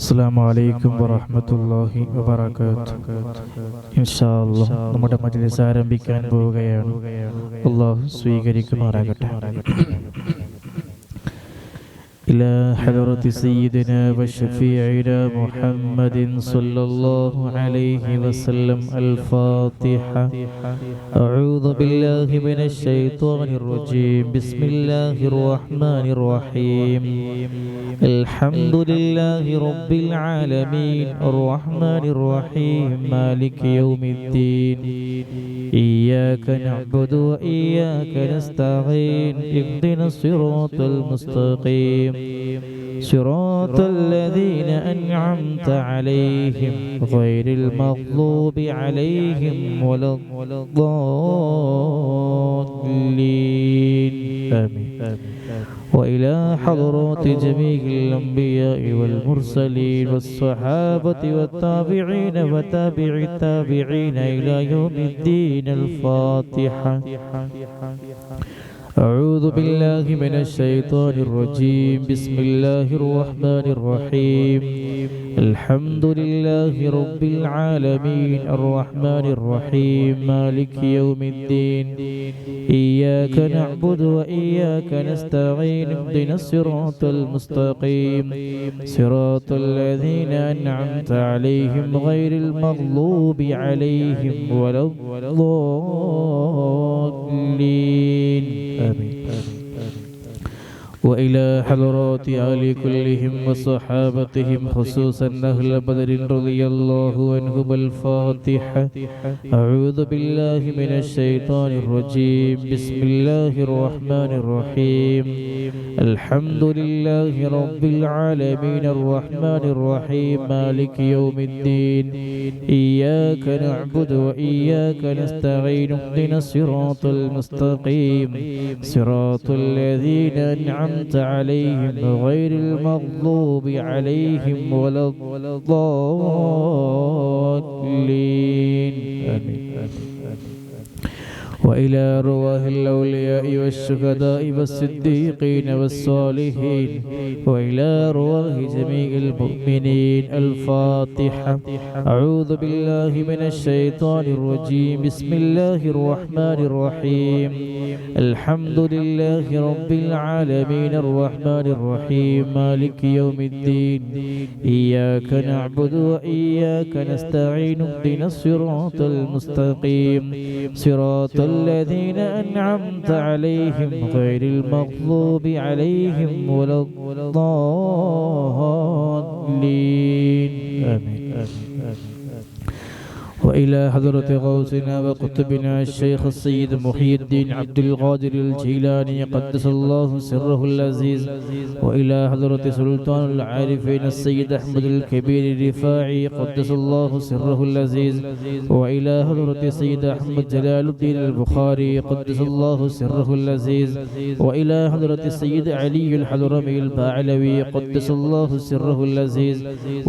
അസ്സലാമു അലൈക്കും വറഹ്മത്തുള്ളാഹി വബറകാതുഹു. ഇൻഷാ അല്ലാഹ് നമ്മുടെ മജ്‌ലിസ് ആരംഭിക്കാൻ പോവുകയാണ്. അല്ലാഹു സ്വീകരിക്കുമാറാകട്ടെ. إلى حضرة سيدنا وشفيعنا محمد صلى الله عليه وسلم الفاتحة. أعوذ بالله من الشيطان الرجيم. بسم الله الرحمن الرحيم. الحمد لله رب العالمين الرحمن الرحيم مالك يوم الدين. إياك نعبد وإياك نستعين. اهدنا الصراط المستقيم صراط الذين أنعمت عليهم غير المغضوب عليهم ولا الضالين. آمين. وإلى حضرات جميع الأنبياء والمرسلين والصحابة والتابعين وتابع التابعين إلى يوم الدين. الفاتحة. أعوذ بالله من الشيطان الرجيم. بسم الله الرحمن الرحيم. الحمد لله رب العالمين الرحمن الرحيم مالك يوم الدين. إياك نعبد وإياك نستعين. اهدنا الصراط المستقيم صراط الذين أنعمت عليهم غير المغضوب عليهم ولا الضالين. آمين. وإلى حضرات آل كلهم وصحابتهم خصوصا أهل بدر رضي الله عنهم. الفاتحة. أعوذ بالله من الشيطان الرجيم. بسم الله الرحمن الرحيم. الحمد لله رب العالمين الرحمن الرحيم مالك يوم الدين. إياك نعبد وإياك نستعين. اهدنا الصراط المستقيم صراط الذين أنعمت عليهم غير المغضوب عليهم ولا الضالين. آمين. وإلى أرواح الأولياء والشهداء والصديقين والصالحين وإلى أرواح جميع المؤمنين. الفاتحة. أعوذ بالله من الشيطان الرجيم. بسم الله الرحمن الرحيم. الحمد لله رب العالمين الرحمن الرحيم مالك يوم الدين. إياك نعبد وإياك نستعين. اهدنا الصراط المستقيم صراط الذين أنعمت عليهم غير المغضوب عليهم ولا الضالين. آمين. وإلى حضرة غوثنا وقطبنا الشيخ السيد محي الدين عبد القادر الجيلاني قدس الله سره العزيز. وإلى حضرة سلطان العارفين السيد أحمد الكبير الرفاعي قدس الله سره العزيز. وإلى حضرة سيد أحمد جلال الدين البخاري قدس الله سره العزيز. وإلى حضرة السيد علي الحضرمي الباعلوي قدس الله سره العزيز.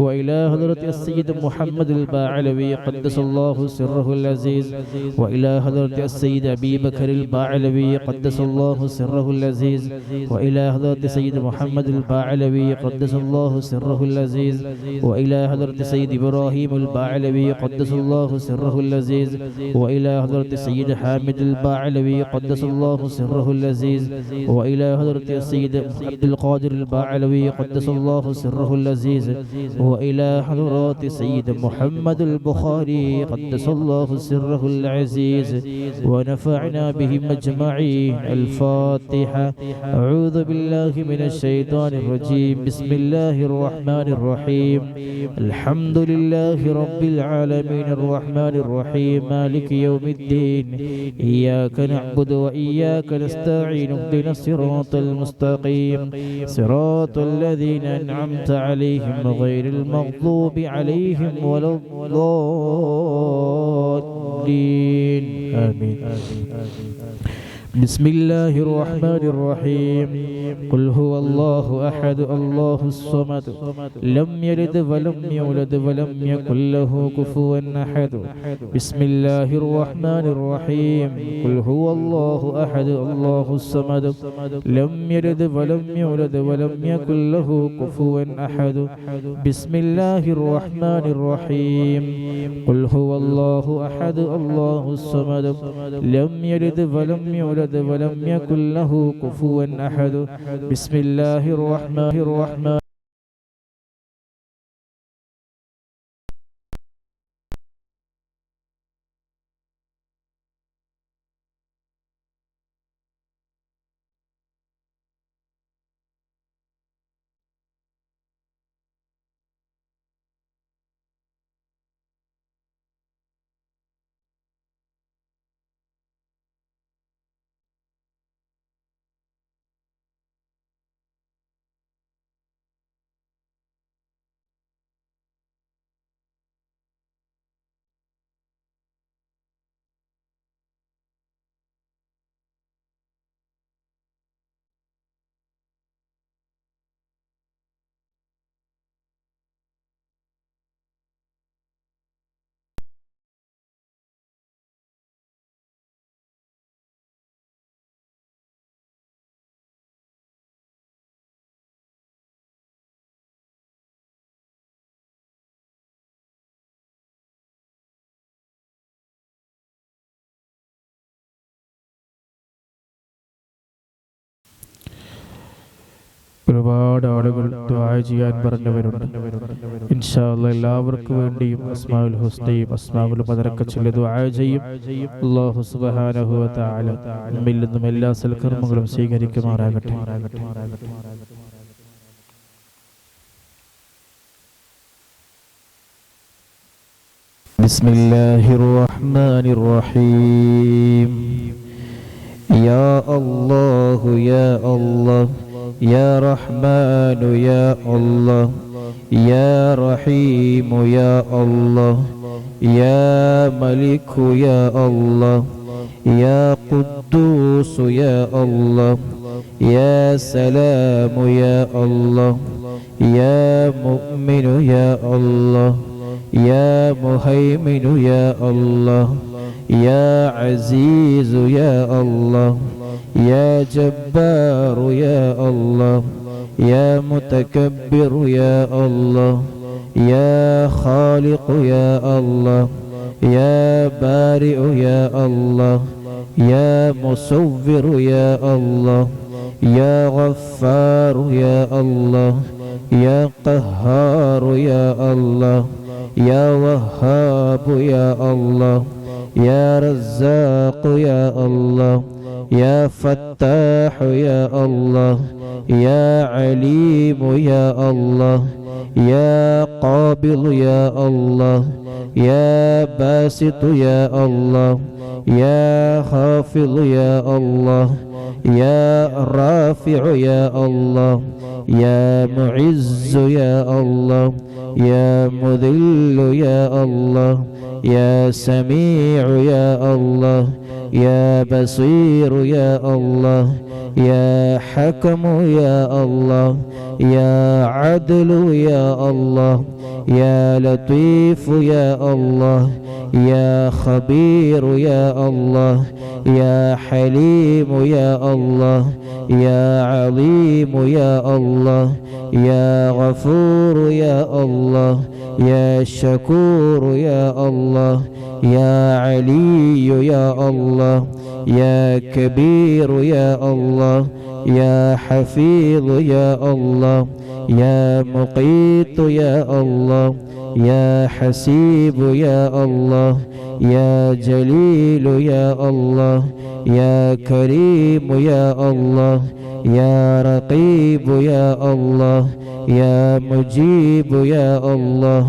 وإلى حضرة السيد محمد الباعلوي قدس الله سره العزيز. وإلى حضرة السيد أبي بكر الباعلوي قدس الله سره العزيز. وإلى حضرة السيد محمد الباعلوي قدس الله سره العزيز. وإلى حضرة السيد إبراهيم الباعلوي قدس الله سره العزيز. وإلى حضرة السيد حامد الباعلوي قدس الله سره العزيز. وإلى حضرة السيد عبد القادر الباعلوي قدس الله سره العزيز. وإلى حضرات السيد محمد البخاري قدس الله سره العزيز ونفعنا بهم أجمعين. الفاتحة. أعوذ بالله من الشيطان الرجيم. بسم الله الرحمن الرحيم. الحمد لله رب العالمين الرحمن الرحيم مالك يوم الدين. إياك نعبد وإياك نستعين. اهدنا الصراط المستقيم صراط الذين أنعمت عليهم غير المغضوب عليهم ولا الضالين. آمين. بسم الله الرحمن الرحيم. قل هو الله أحد الله الصمد لم يلد ولم يولد ولم يكن له كفوا أحد بسم الله الرحمن الرحيم قل هو الله أحد الله الصمد لم يلد ولم يولد ولم يكن له كفوا أحد بسم الله الرحمن الرحيم قل هو الله أحد الله الصمد لم يلد ولم يولد ولم يكن له كفوا أحد بسم الله الرحمن الرحيم ഒരുപാട് ആളുകൾ ദുആ ചെയ്യാൻ പറഞ്ഞവരുണ്ട്. ഇൻഷാ അല്ലാഹ് എല്ലാവർക്കും വേണ്ടിയും അസ്മാഉൽ ഹുസ്നയും അസ്മാഉൽ ബദറൊക്കെ ചൊല്ലി ദുആ ചെയ്യും. അല്ലാഹു സുബ്ഹാനഹു വ തആല നമ്മിൽ നിന്നും എല്ലാ സൽക്കർമ്മങ്ങളും സ്വീകരിക്കുമാറാകട്ടെ. ബിസ്മില്ലാഹിർ റഹ്മാനിർ റഹീം യാ അല്ലാഹു യാ അല്ലാഹ് يا رحمن يا الله يا رحيم يا الله يا ملك يا الله يا قدوس يا الله يا سلام يا الله يا مؤمن يا الله يا مهيمن يا الله يا عزيز يا الله يا جبار يا الله يا متكبر يا الله يا خالق يا الله يا بارئ يا الله يا مصور يا الله يا غفار يا الله يا قهار يا الله يا وهاب يا الله يا رزاق يا الله يا فتاح يا الله يا عليم يا الله يا قابض يا الله يا باسط يا الله يا خافض يا الله يا رافع يا الله يا معز يا الله يا مذل يا الله يا سميع يا الله يا بصير يا الله يا حكم يا الله يا عدل يا الله يا لطيف يا الله يا خبير يا الله يا حليم يا الله يا عظيم يا الله يا غفور يا الله يا شكور يا الله يا علي يا الله يا كبير يا الله يا حفيظ يا الله يا مقيت يا الله يا حسيب يا الله يا جليل يا الله يا كريم يا الله يا رقيب يا الله يا مجيب يا الله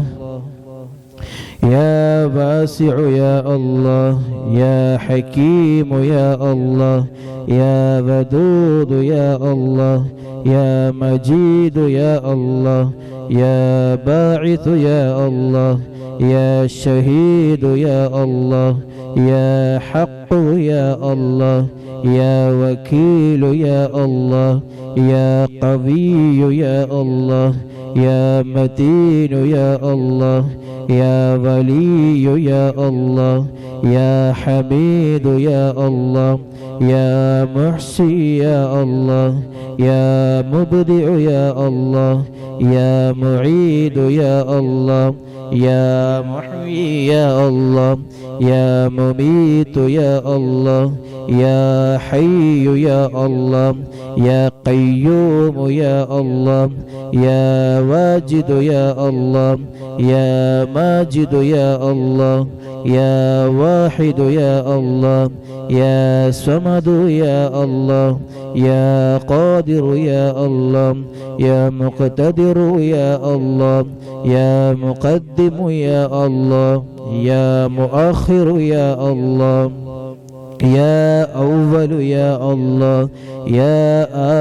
يا واسع يا الله يا حكيم يا الله يا ودود يا الله يا مجيد يا الله يا باعث يا الله يا شهيد يا الله يا حق حق يا الله يا وكيل يا الله يا قوي يا الله يا متين يا الله يا ولي يا الله يا حميد يا الله يا محصي يا الله يا مبدع يا الله يا معيد يا الله يا محيي يا الله يا مميت يا الله يا حي يا الله يا قيوم يا الله يا واجد يا الله يا ماجد يا الله يا واحد يا الله يا صمد يا الله يا قادر يا الله يا مقتدر يا الله يا مقدم يا الله يا مؤخر يا الله يا أول يا الله يا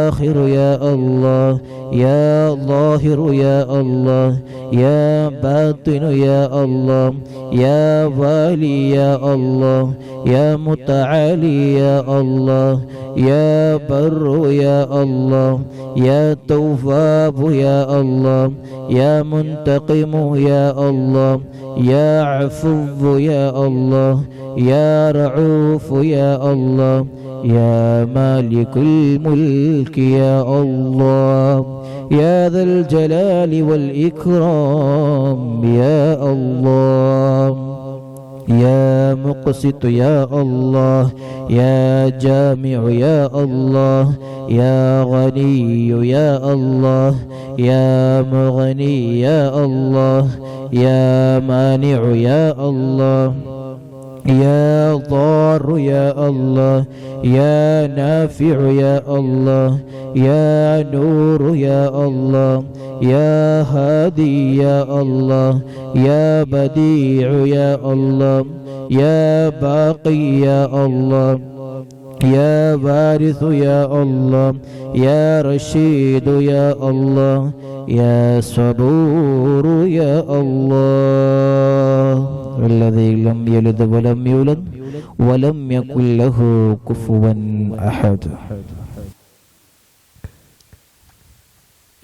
آخر يا الله يا ظاهر يا الله يا باطن يا الله يا والي يا الله يا متعالي يا الله يا بر يا الله يا تواب يا الله يا منتقم يا الله يا عفو يا الله يا رعوف يا الله يا مالك الملك يا الله يا ذا الجلال والإكرام يا الله يا مقسط يا الله يا جامع يا الله يا غني يا الله يا مغني يا الله يا مانع يا الله يا ضار يا الله يا نافع يا الله يا نور يا الله يا هادي يا الله يا بديع يا الله يا باقي يا الله يا وارث يا الله يا رشيد يا الله يا صبور يا الله الذي لم يلد ولم يولد ولم يكن له كفوا أحد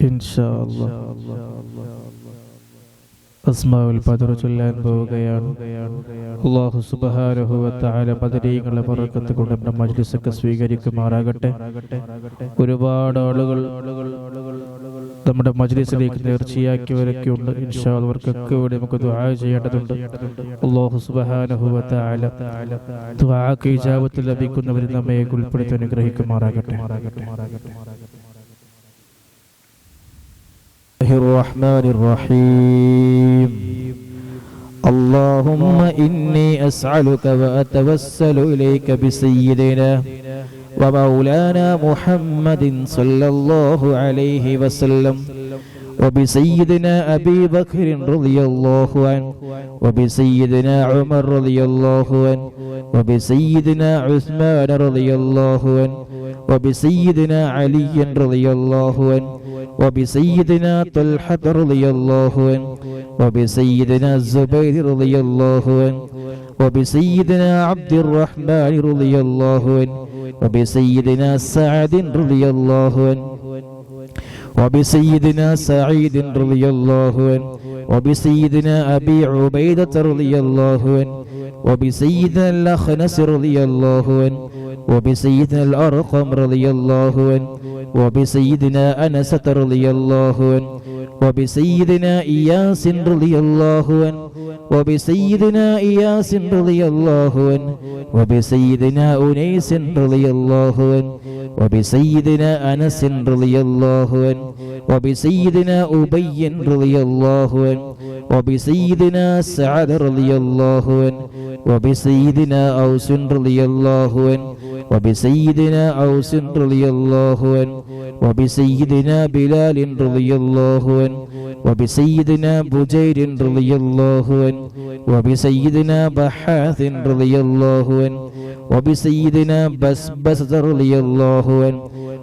إن شاء الله അസ്മാഉൽ ബദർ ചൊല്ലാൻ പോവുകയാണ്. അല്ലാഹു സുബ്ഹാനഹു വ തആല ബദരീങ്ങളുടെ ബറക്കത്ത് കൊണ്ട് നമ്മുടെ മജ്ലിസൊക്കെ സ്വീകരിക്കുമാറാകട്ടെ. ഒരുപാട് ആളുകൾ നമ്മുടെ മജ്ലിസിലേക്ക് നേർച്ചയാക്കിയവരൊക്കെ ഉണ്ട്. ഇൻഷാ അല്ലാഹ് അവർക്കൊക്കെ വേണ്ടി നമുക്ക് ദുആ ചെയ്യേണ്ടതുണ്ട്. അല്ലാഹു സുബ്ഹാനഹു വ തആല ദുആക്ക് ഇജാബത്ത് ലഭിക്കുന്നവരിൽ നമ്മെ ഉൾപ്പെടുത്തി അനുഗ്രഹിക്കുമാറാകട്ടെ. الرحمن الرحيم اللهم إني أسألك وأتوسل إليك بسيدنا ومولانا محمد صلى الله عليه وسلم وبسيدنا أبي بكر رضي الله عنه وبسيدنا عمر رضي الله عنه وبسيدنا عثمان رضي الله عنه وبسيدنا علي رضي الله عنه وبسيدنا طلحة رضي الله عنه وبسيدنا الزبير رضي الله عنه وبسيدنا عبد الرحمن رضي الله عنه وبسيدنا سعد رضي الله عنه وبسيدنا سعيد رضي الله عنه وبسيدنا أبي عبيدة رضي الله عنه وبسيدنا الأخنس رضي الله عنه وبسيدنا الأرقم رضي الله عنه وبسيدنا أنس رضي الله عنه وبسيدنا إياس رضي الله عنه وبسيدنا إياس رضي الله عنه وبسيدنا أنيس رضي الله عنه وبسيدنا أنس رضي الله عنه وبسيدنا أبي رضي الله عنه وبسيدنا سعد رضي الله عنه وبسيدنا أوس رضي الله عنه وبسيدنا أوس رضي الله عنه وبسيدنا بلال رضي الله عنه وبسيدنا بجير رضي الله عنه وبسيدنا بحاث رضي الله عنه وبسيدنا بسبس رضي الله عنه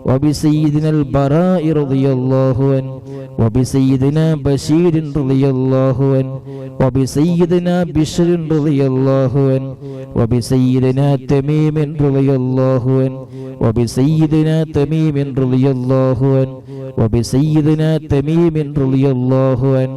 وبسيدنا البراء رضي الله عنه وبسيدنا بشير رضي الله عنه وبسيدنا بشر رضي الله عنه وبسيدنا تميم رضي الله عنه وبسيدنا تميم رضي الله عنه وبسيدنا تميم رضي الله عنه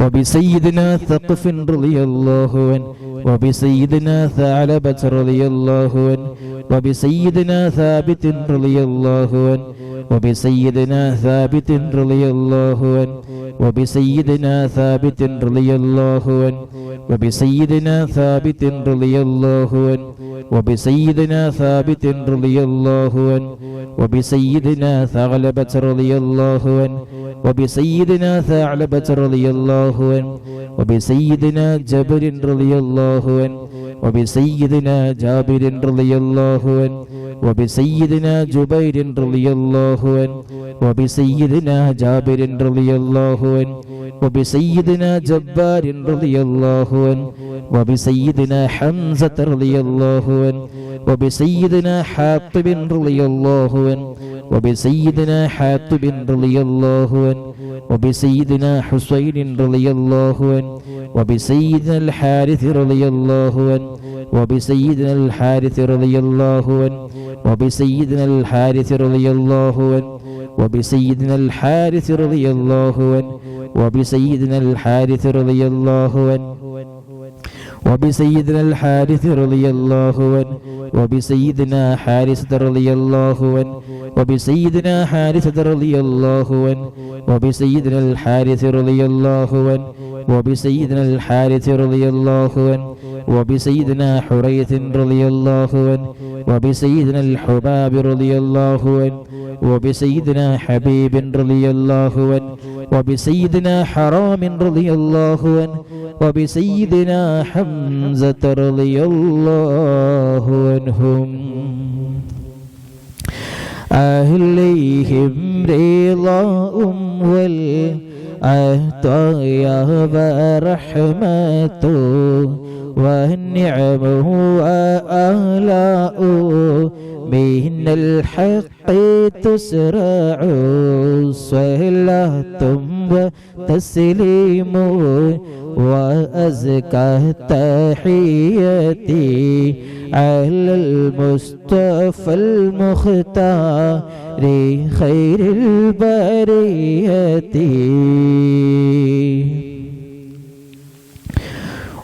وبسيدنا ثقف رضي الله عنه وبسيدنا ثعلبة رضي الله عنه وبسيدنا ثابت رضي الله عنه وبسيدنا ثابت رضي الله عنه وبسيدنا ثابت رضي الله عنه وبسيدنا ثابت رضي الله عنه وبسيدنا ثابت رضي الله عنه وبسيدنا ثعلبة رضي الله عنه وبسيدنا ثعلبة رضي الله عنه وبسيدنا جابر رضي الله عنه وبسيدنا جابر رضي الله عنه وبسيدنا جبير رضي الله عنه وبسيدنا جابر رضي الله عنه وبسيدنا جبار رضي الله عنه وبسيدنا حمزة رضي الله عنه وبسيدنا حاطب رضي الله عنه وبسيدنا حاطب رضي الله عنه وبسيدنا حسين رضي الله عنه وبسيدنا الحارث رضي الله عنه وبسيدنا الحارث رضي الله عنه وبسيدنا الحارث رضي الله عنه وبسيدنا الحارث رضي الله عنه وبسيدنا الحارث رضي الله عنه وبسيدنا الحارث رضي الله عنه وبسيدنا حارثة رضي الله عنه وبسيدنا حارثة رضي الله عنه وبسيدنا الحارث رضي الله عنه وبسيدنا الحارث رضي الله عنه وبسيدنا حريث رضي الله عنه وبسيدنا الحباب رضي الله عنه وبسيدنا حبيب رضي الله عنه وبسيدنا حرام رضي الله عنه وبسيدنا حمزة رضي الله عنهم أهليهم رضاء والعطايا ورحمة والنعم وآلاء من الحق تسرع صلاة وتسليم وأزكى تحياتي على المصطفى المختار خير البرية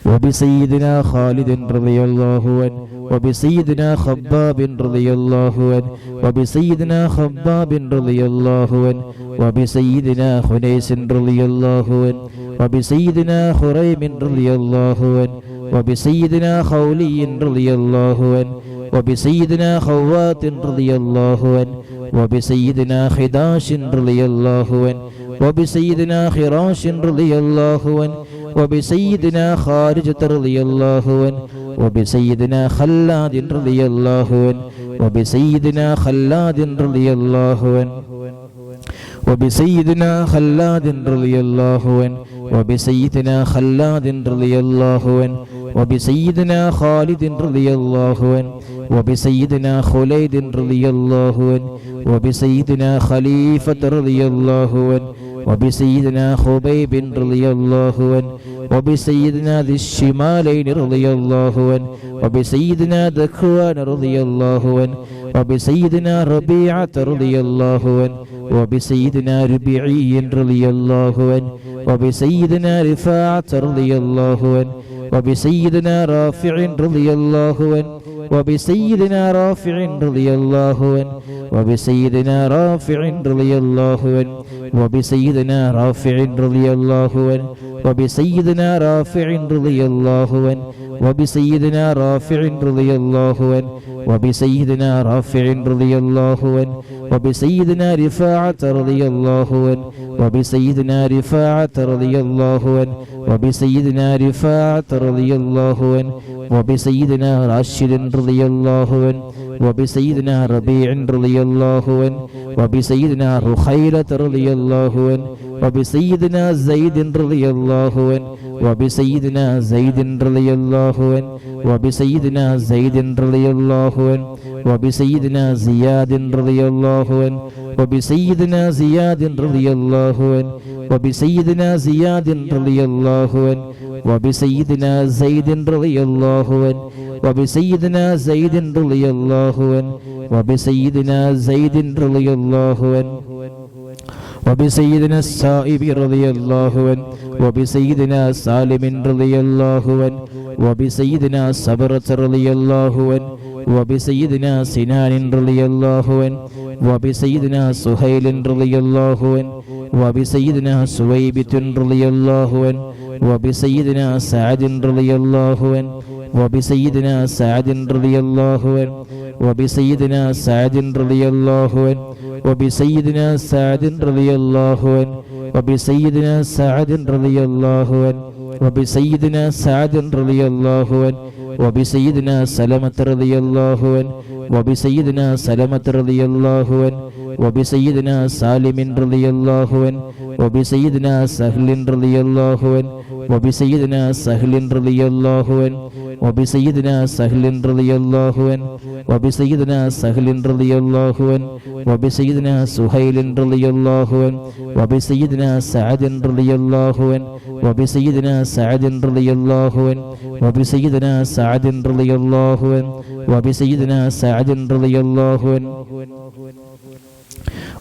وبسيدنا خالد رضي الله عنه وبسيدنا خباب رضي الله عنه وبسيدنا خباب رضي الله عنه وبسيدنا خنيس رضي الله عنه وبسيدنا خريم رضي الله عنه وبسيدنا خولي رضي الله عنه وبسيدنا خوات رضي الله عنه وبسيدنا خداش رضي الله عنه وبسيدنا خراش رضي الله عنه وبسيدنا خارجة رضي الله عنه وبسيدنا خلاد رضي الله عنه وبسيدنا خلاد رضي الله عنه وبسيدنا خلاد رضي الله عنه وبسيدنا خلاد رضي الله عنه وبسيدنا خالد رضي الله عنه وبسيدنا خليد رضي الله عنه وبسيدنا خليفة رضي الله عنه وبسيدنا خبيب رضي الله عنه وبسيدنا ذي الشمالين رضي الله عنه وبسيدنا ذكوان رضي الله عنه وبسيدنا ربيعة رضي الله عنه وبسيدنا ربيعي رضي الله عنه وبسيدنا رفاعة رضي الله عنه وبسيدنا رافع رضي الله عنه وبسيدنا رافع رضي الله عنه وبسيدنا رافع رضي الله عنه وبسيدنا رافع رضي الله عنه وبسيدنا رافع رضي الله عنه وبسيدنا رافع رضي الله عنه وبسيدنا رافع رضي الله عنه وبسيدنا رفاعة رضي الله عنه وبسيدنا رفاعة رضي الله عنه وبسيدنا رفاعة رضي الله عنه وبسيدنا راشد رضي الله عنه وبسيدنا ربيع رضي الله عنه وبسيدنا رخيلة رضي الله عنه وبسيدنا زيد رضي الله عنه وبسيدنا زيد رضي الله عنه وبسيدنا زيد رضي الله عنه وبسيدنا زياد رضي الله عنه وبسيدنا زياد رضي الله عنه وبسيدنا زياد رضي الله عنه وبسيدنا زيد رضي الله عنه وبسيدنا زيد رضي الله عنه وبسيدنا زيد رضي الله عنه وبسيدنا السائب رضي الله عنه وبسيدنا سالم رضي الله عنه وبسيدنا صبرة رضي الله عنه وبسيدنا سنان رضي الله عنه وبسيدنا سهيل رضي الله عنه وبسيدنا سويبة رضي الله عنه وبسيدنا سعد رضي الله عنه وبسيدنا سعد رضي الله عنه وبسيدنا سعد رضي الله عنه وبسيدنا سعد رضي الله عنه وبسيدنا سعد رضي الله عنه وبسيدنا سعد رضي الله عنه وبسيدنا سلمة رضي الله عنه وبسيدنا سلمة رضي الله عنه وبسيدنا سالم رضي الله عنه وبسيدنا سهل رضي الله عنه وبسيدنا سهل رضي الله عنه وبسيدنا سهل رضي الله عنه وبسيدنا سهل رضي الله عنه وبسيدنا سهيل رضي الله عنه وبسيدنا سعد رضي الله عنه وبسيدنا سعد رضي الله عنه وبسيدنا سعد رضي الله عنه وبسيدنا سعد رضي الله عنه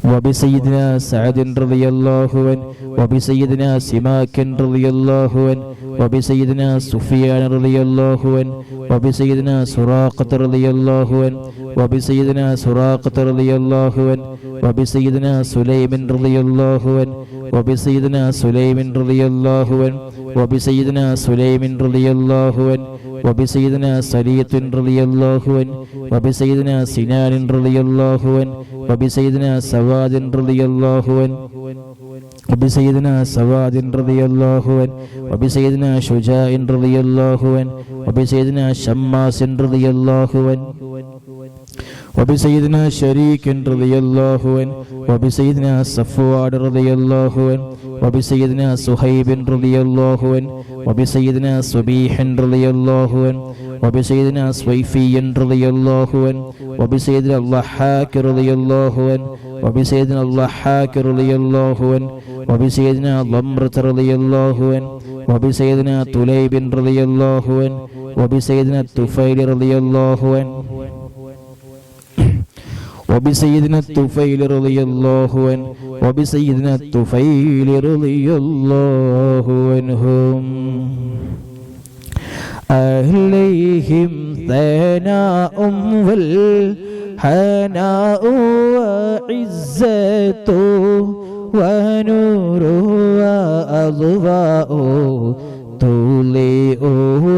وبسيدنا سعد رضي الله عنه وبسيدنا سماك رضي الله عنه وبسيدنا سفيان رضي الله عنه وبسيدنا سراقة رضي الله عنه وبسيدنا سراقة رضي الله عنه وبسيدنا سليم رضي الله عنه وبسيدنا سليم رضي الله عنه وبسيدنا سليم رضي الله عنه وبسيدنا سليط رضي الله عنه وبسيدنا سنان رضي الله عنه وبسيدنا سواد رضي الله عنه وبسيدنا سواد رضي الله عنه وبسيدنا شجاع رضي الله عنه وبسيدنا شماس رضي الله عنه وبسيدنا شريك رضي الله عنه وبسيدنا صفوان رضي الله عنه وبسيدنا صهيب رضي الله عنه وبسيدنا صبيح رضي الله عنه وبسيدنا صويفي رضي الله عنه وبسيدنا الضحاك رضي الله عنه وبسيدنا الضحاك رضي الله عنه وبسيدنا ضمرة رضي الله عنه وبسيدنا طليب رضي الله عنه وبسيدنا الطفيل رضي الله عنه وبسيدنا الطفيل رضي الله عنه وبسيدنا الطفيل رضي الله عنهم عليهم ثناء والحناء وعزة ونور وأضواء تضيء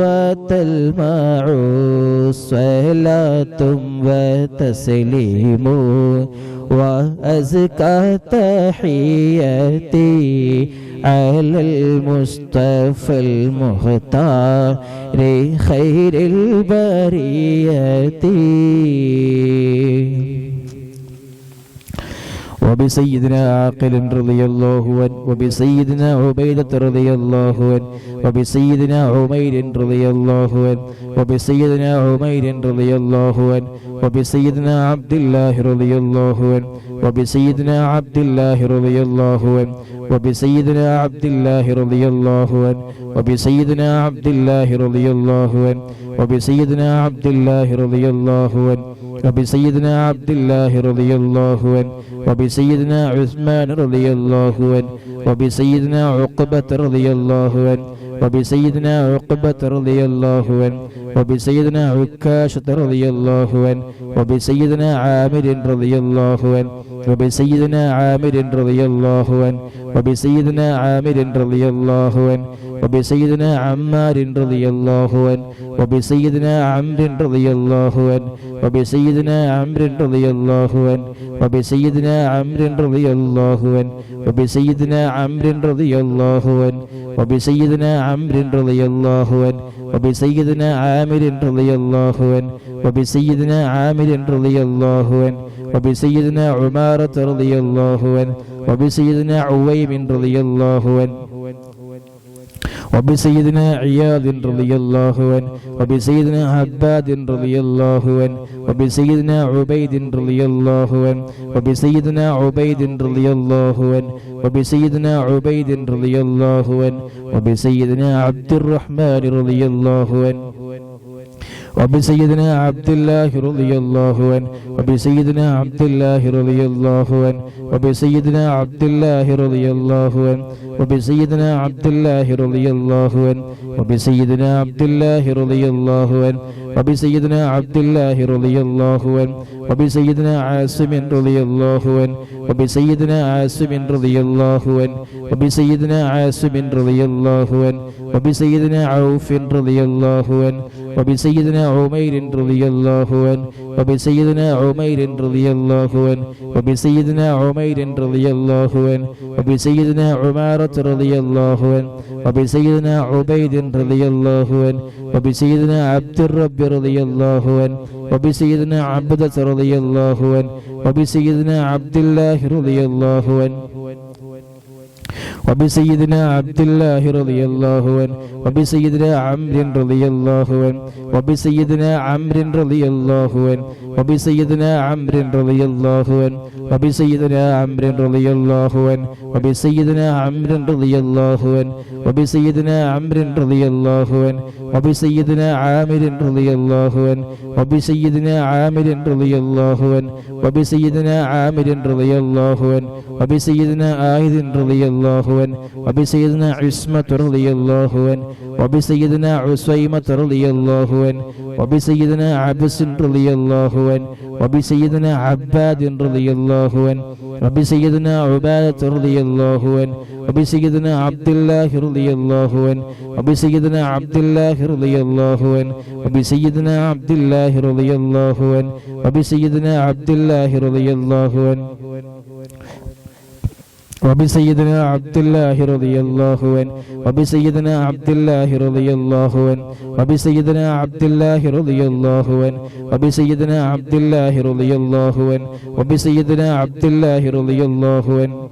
وتلمع صلاة وتسليم وأزكى تحياتي على المصطفى المختار خير البرية وبسيدنا عاقل رضي الله عنه وبسيدنا عبيدة رضي الله عنه وبسيدنا عمير رضي الله عنه وبسيدنا عمير رضي الله عنه وبسيدنا عبد الله رضي الله عنه وبسيدنا عبد الله رضي الله عنه وبسيدنا عبد الله رضي الله عنه وبسيدنا عبد الله رضي الله عنه وبسيدنا عبد الله رضي الله عنه وبسيدنا عبد الله رضي الله عنه وبسيدنا عثمان رضي الله عنه وبسيدنا عقبة رضي الله عنه وبسيدنا عقبة رضي الله عنه وبسيدنا عكاشة رضي الله عنه وبسيدنا عامر رضي الله عنه وبسيدنا عامر رضي الله عنه وبسيدنا عامر رضي الله عنه وبسيدنا عمار رضي الله عنه وبسيدنا عمرو رضي الله عنه وبسيدنا عمرو رضي الله عنه وبسيدنا عمرو رضي الله عنه وبسيدنا عمرو رضي الله عنه وبسيدنا عمرو رضي الله عنه وبسيدنا عامر رضي الله عنه وبسيدنا عامر رضي الله عنه وبسيدنا عمارة رضي الله عنه وبسيدنا عويم رضي الله عنه وبسيدنا عياض رضي الله عنه وبسيدنا عباد رضي الله عنه وبسيدنا عبيد رضي الله عنه وبسيدنا عبيد رضي الله عنه وبسيدنا عبيد رضي الله عنه وبسيدنا عبد الرحمن رضي الله عنه وبسيدنا عبد الله رضي الله عنه وبسيدنا عبد الله رضي الله عنه وبسيدنا عبد الله رضي الله عنه وبسيدنا عبد الله رضي الله عنه وبسيدنا عبد الله رضي الله عنه وبسيدنا عبد الله رضي الله عنه وبسيدنا عاصم رضي الله عنه وبسيدنا عاصم رضي الله عنه وبسيدنا عاصم رضي الله عنه وبسيدنا عوف رضي الله عنه وبسيدنا عمير رضي الله عنه وبسيدنا عمير رضي الله عنه وبسيدنا عمير رضي الله عنه وبسيدنا عمارة رضي الله عنه وبسيدنا عبيد رضي الله عنه وبسيدنا عبد الرب رضي الله عنه وبسيدنا عبدة رضي الله عنه وبسيدنا عبد الله رضي الله عنه وبسيدنا عبد الله رضي الله عنه وبسيدنا عمرو رضي الله عنه وبسيدنا عمرو رضي الله عنه وبسيدنا عمرو رضي الله عنه وبسيدنا عمرو رضي الله عنه وبسيدنا عمرو رضي الله عنه وبسيدنا عمرو رضي الله عنه وبسيدنا عامر رضي الله عنه وبسيدنا عامر رضي الله عنه وبسيدنا عامر رضي الله عنه وبسيدنا آيد رضي الله عنه وبسيدنا عصمة رضي الله عنه وبسيدنا عسيمة رضي الله عنه وبسيدنا عبس رضي الله عنه وبسيدنا عباد رضي الله عنه وبسيدنا عبادة رضي الله عنه وبسيدنا عبد الله رضي الله عنه وبسيدنا عبد الله رضي الله عنه وبسيدنا عبد الله رضي الله عنه وبسيدنا عبد الله رضي الله عنه وبسيدنا عبد الله رضي الله عنه وبسيدنا عبد الله رضي الله عنه وبسيدنا عبد الله رضي الله عنه وبسيدنا عبد الله رضي الله عنه وبسيدنا عبد الله رضي الله عنه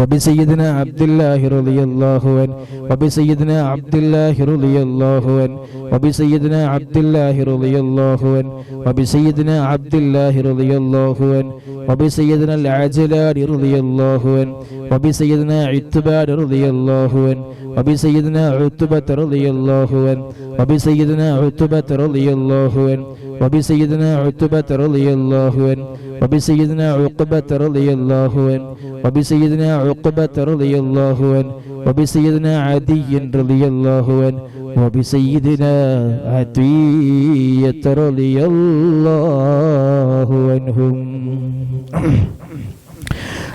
وبسيدنا عبد الله رضي الله عنه وبسيدنا عبد الله رضي الله عنه وبسيدنا عبد الله رضي الله عنه وبسيدنا عبد الله رضي الله عنه وبسيدنا العجلان رضي الله عنه وبسيدنا عتبان رضي الله عنه وبسيدنا عتبة رضي الله عنه وبسيدنا عتبة رضي الله عنه وبسيدنا عتبة رضي الله عنه وبسيدنا عقبة رضي الله عنه وبسيدنا عقبة رضي الله عنه وبسيدنا عدي رضي الله عنه وبسيدنا عتية رضي الله عنهم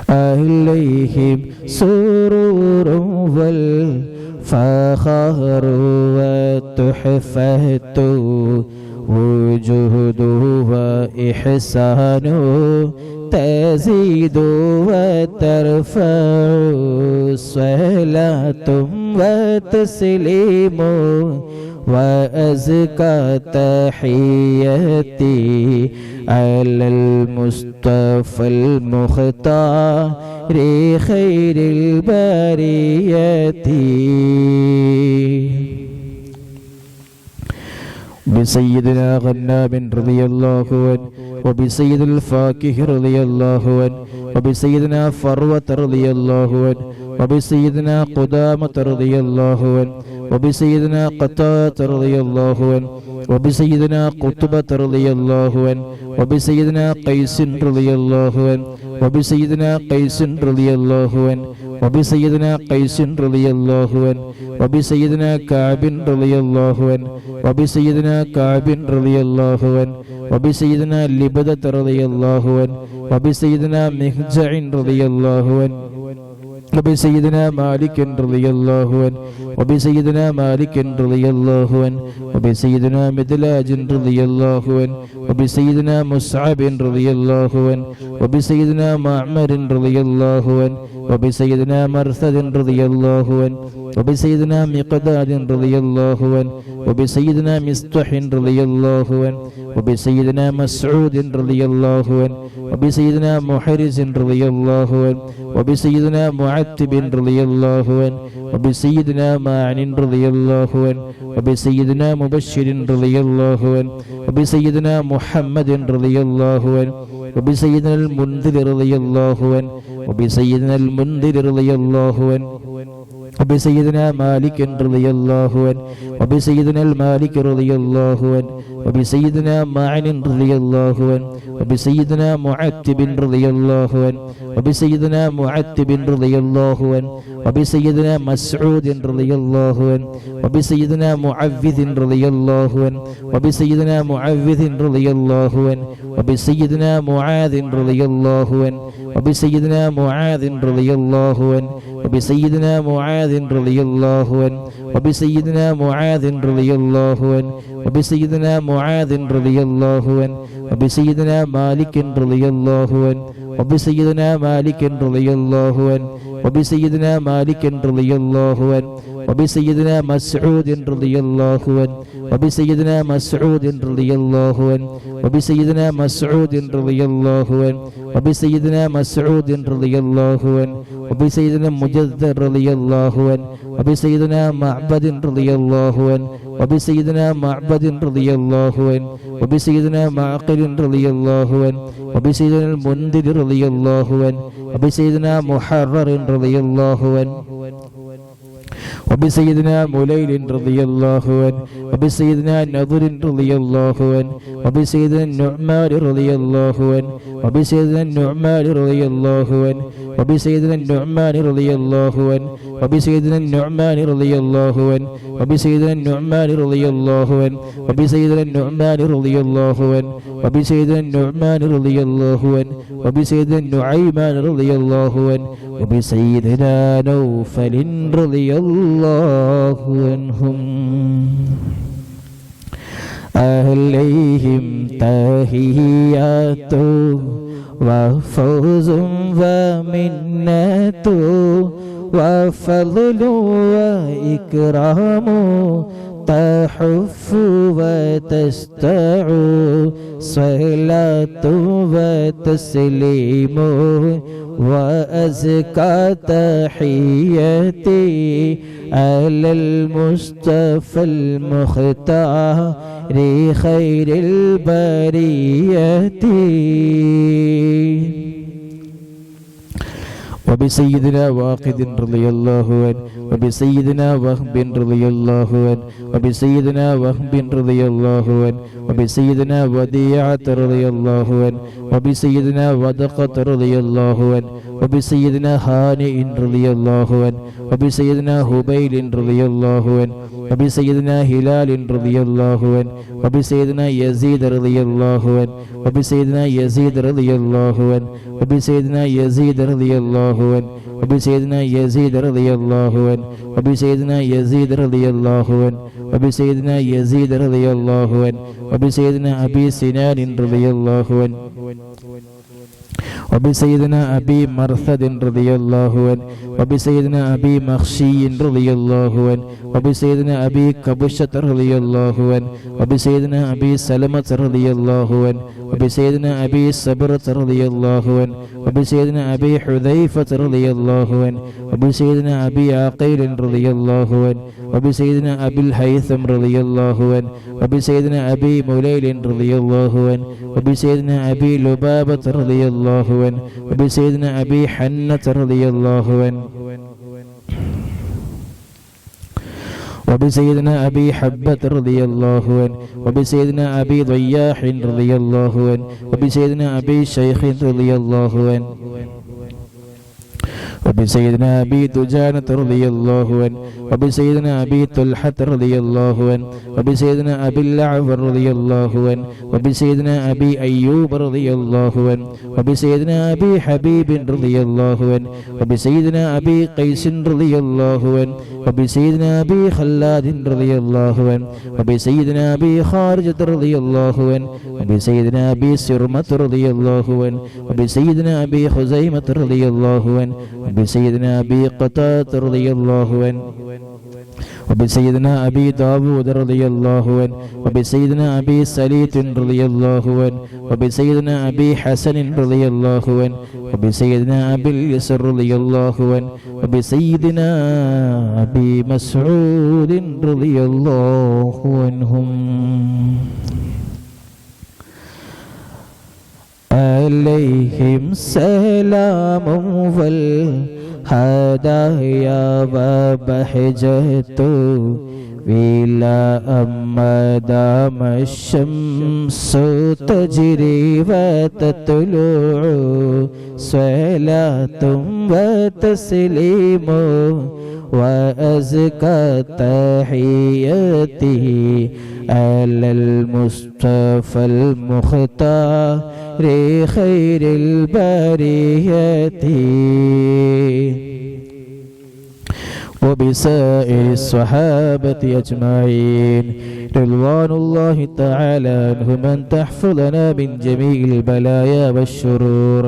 عليهم سرور والفخر والتحفة وجهد وإحسان تزيد وترفع صلاة وتسليم وأزكى تحياتي على المصطفى المختار خير البرية بسيدنا غنام رضي الله عنه وبسيد الفاكه رضي الله عنه وبسيدنا فروة رضي الله عنه وبسيدنا قدامة رضي الله عنه وبسيدنا قتادة رضي الله عنه وبسيدنا قطبة رضي الله عنه وبسيدنا قيس رضي الله عنه وبسيدنا قيس رضي الله عنه وبسيدنا قيس رضي الله عنه وبسيدنا كعب رضي الله عنه وبسيدنا كعب رضي الله عنه وبسيدنا لبدة رضي الله عنه وبسيدنا مهجع رضي الله عنه وبسيدنا مالك رضي الله عنه وبسيدنا مالك رضي الله عنه وبسيدنا مدلاج رضي الله عنه وبسيدنا مصعب رضي الله عنه وبسيدنا معمر رضي الله عنه وبسيدنا مرثد رضي الله عنه وبسيدنا مقداد رضي الله عنه وبسيدنا مصطح رضي الله عنه وبسيدنا مسعود رضي الله عنه وبسيدنا محرز رضي الله عنه وبسيدنا معتب رضي الله عنه وبسيدنا معن رضي الله عنه وبسيدنا مبشر رضي الله عنه وبسيدنا محمد رضي الله عنه وبسيدنا المنذر رضي الله عنه وبسيدنا المنذر رضي الله عنه وبسيدنا مالك رضي الله عنه وبسيدنا المالك رضي الله عنه وبسيدنا معن رضي الله عنه وبسيدنا معتب رضي الله عنه وبسيدنا معتب رضي الله عنه وبسيدنا مسعود رضي الله عنه وبسيدنا معوذ رضي الله عنه وبسيدنا معوذ رضي الله عنه وبسيدنا معاذ رضي الله عنه وبسيدنا معاذ رضي الله عنه وبسيدنا معاذ رضي الله عنه وبسيدنا معاذ رضي الله عنه وبسيدنا معاذ رضي الله عنه وبسيدنا مالك رضي الله عنه وبسيدنا مالك رضي الله عنه وبسيدنا مالك رضي الله عنه وبسيدنا مسعود رضي الله عنه وبسيدنا مسعود رضي الله عنه وبسيدنا مسعود رضي الله عنه وبسيدنا مسعود رضي الله عنه وبسيدنا مجدد رضي الله عنه وبسيدنا معبد رضي الله عنه وبسيدنا معبد رضي الله عنه وبسيدنا معقل رضي الله عنه وبسيدنا المنذر رضي الله عنه وبسيدنا محرر رضي الله عنه وبسيدنا مليل رضي الله عنه وبسيدنا نضر رضي الله عنه وبسيدنا النعمان رضي الله عنه وبسيدنا النعمان رضي الله عنه وبسيدنا النعمان رضي الله عنه وبسيدنا النعمان رضي الله عنه وبسيدنا النعمان رضي الله عنه وبسيدنا النعمان رضي الله عنه وبسيدنا النعمان رضي الله عنه وبسيدنا النعيمان رضي الله عنه وبسيدنا نوفل رضي الله عنهم عليهم تحيات وفوز ومنة وفضل وإكرام تحف وتستع صلاة وتسليم وأزكى تحياتي على المصطفى المختار خير البرية وبسيدنا واقد رضي الله عنه وبسيدنا وهب رضي الله عنه وبسيدنا وهب رضي الله عنه وبسيدنا وديعة رضي الله عنه وبسيدنا ودقة رضي الله عنه وبسيدنا هانئ رضي الله عنه وبسيدنا هبيل رضي الله عنه وبسيدنا هلال رضي الله عنه وبسيدنا يزيد رضي الله عنه وبسيدنا يزيد رضي الله عنه وبسيدنا يزيد رضي الله عنه وبسيدنا يزيد رضي الله عنه وبسيدنا يزيد رضي الله عنه وبسيدنا يزيد رضي الله عنه وبسيدنا أبي سنان رضي الله عنه وبسيدنا أبي مرثد رضي الله عنه وبسيدنا أبي مخشي رضي الله عنه وبسيدنا أبي كبشة رضي الله عنه وبسيدنا أبي سلمة رضي الله عنه وبسيدنا أبي صبرة رضي الله عنه وبسيدنا أبي حذيفة رضي الله عنه وبسيدنا أبي عقيل رضي الله عنه وبسيدنا أبي الهيثم رضي الله عنه وبسيدنا أبي مليل رضي الله عنه وبسيدنا أبي لبابة رضي الله عنه وبسيدنا أبي حنة رضي الله عنه وبسيدنا أبي حبة رضي الله عنه وبسيدنا أبي ضياح رضي الله عنه وبسيدنا أبي شيخ رضي الله عنه وبسيدنا أبي دجانة رضي الله عنه وبسيدنا أبي طلحة رضي الله عنه وبسيدنا أبي الأعور رضي الله عنه وبسيدنا أبي أيوب رضي الله عنه وبسيدنا أبي حبيب رضي الله عنه وبسيدنا أبي قيس رضي الله عنه وبسيدنا أبي خلاد رضي الله عنه وبسيدنا أبي خارجة رضي الله عنه وبسيدنا أبي سرمة رضي الله عنه وبسيدنا أبي خزيمة رضي الله عنه وبسيدنا أبي قتادة رضي الله عنه وبسيدنا أبي داود رضي الله عنه وبسيدنا أبي سليط رضي الله عنه وبسيدنا أبي حسن رضي الله عنه وبسيدنا أبي اليسر رضي الله عنه وبسيدنا أبي مسعود رضي الله عنهم عليهم سلام والهدايا وبهجة ولا أما دام الشمس تجري وتطلع صلاة وتسليم وأزكى تحيته على المصطفى المختار خير البرية وبسائر الصحابة أجمعين رضوان الله تعالى عنهم أن تحفظنا من جميع البلايا والشرور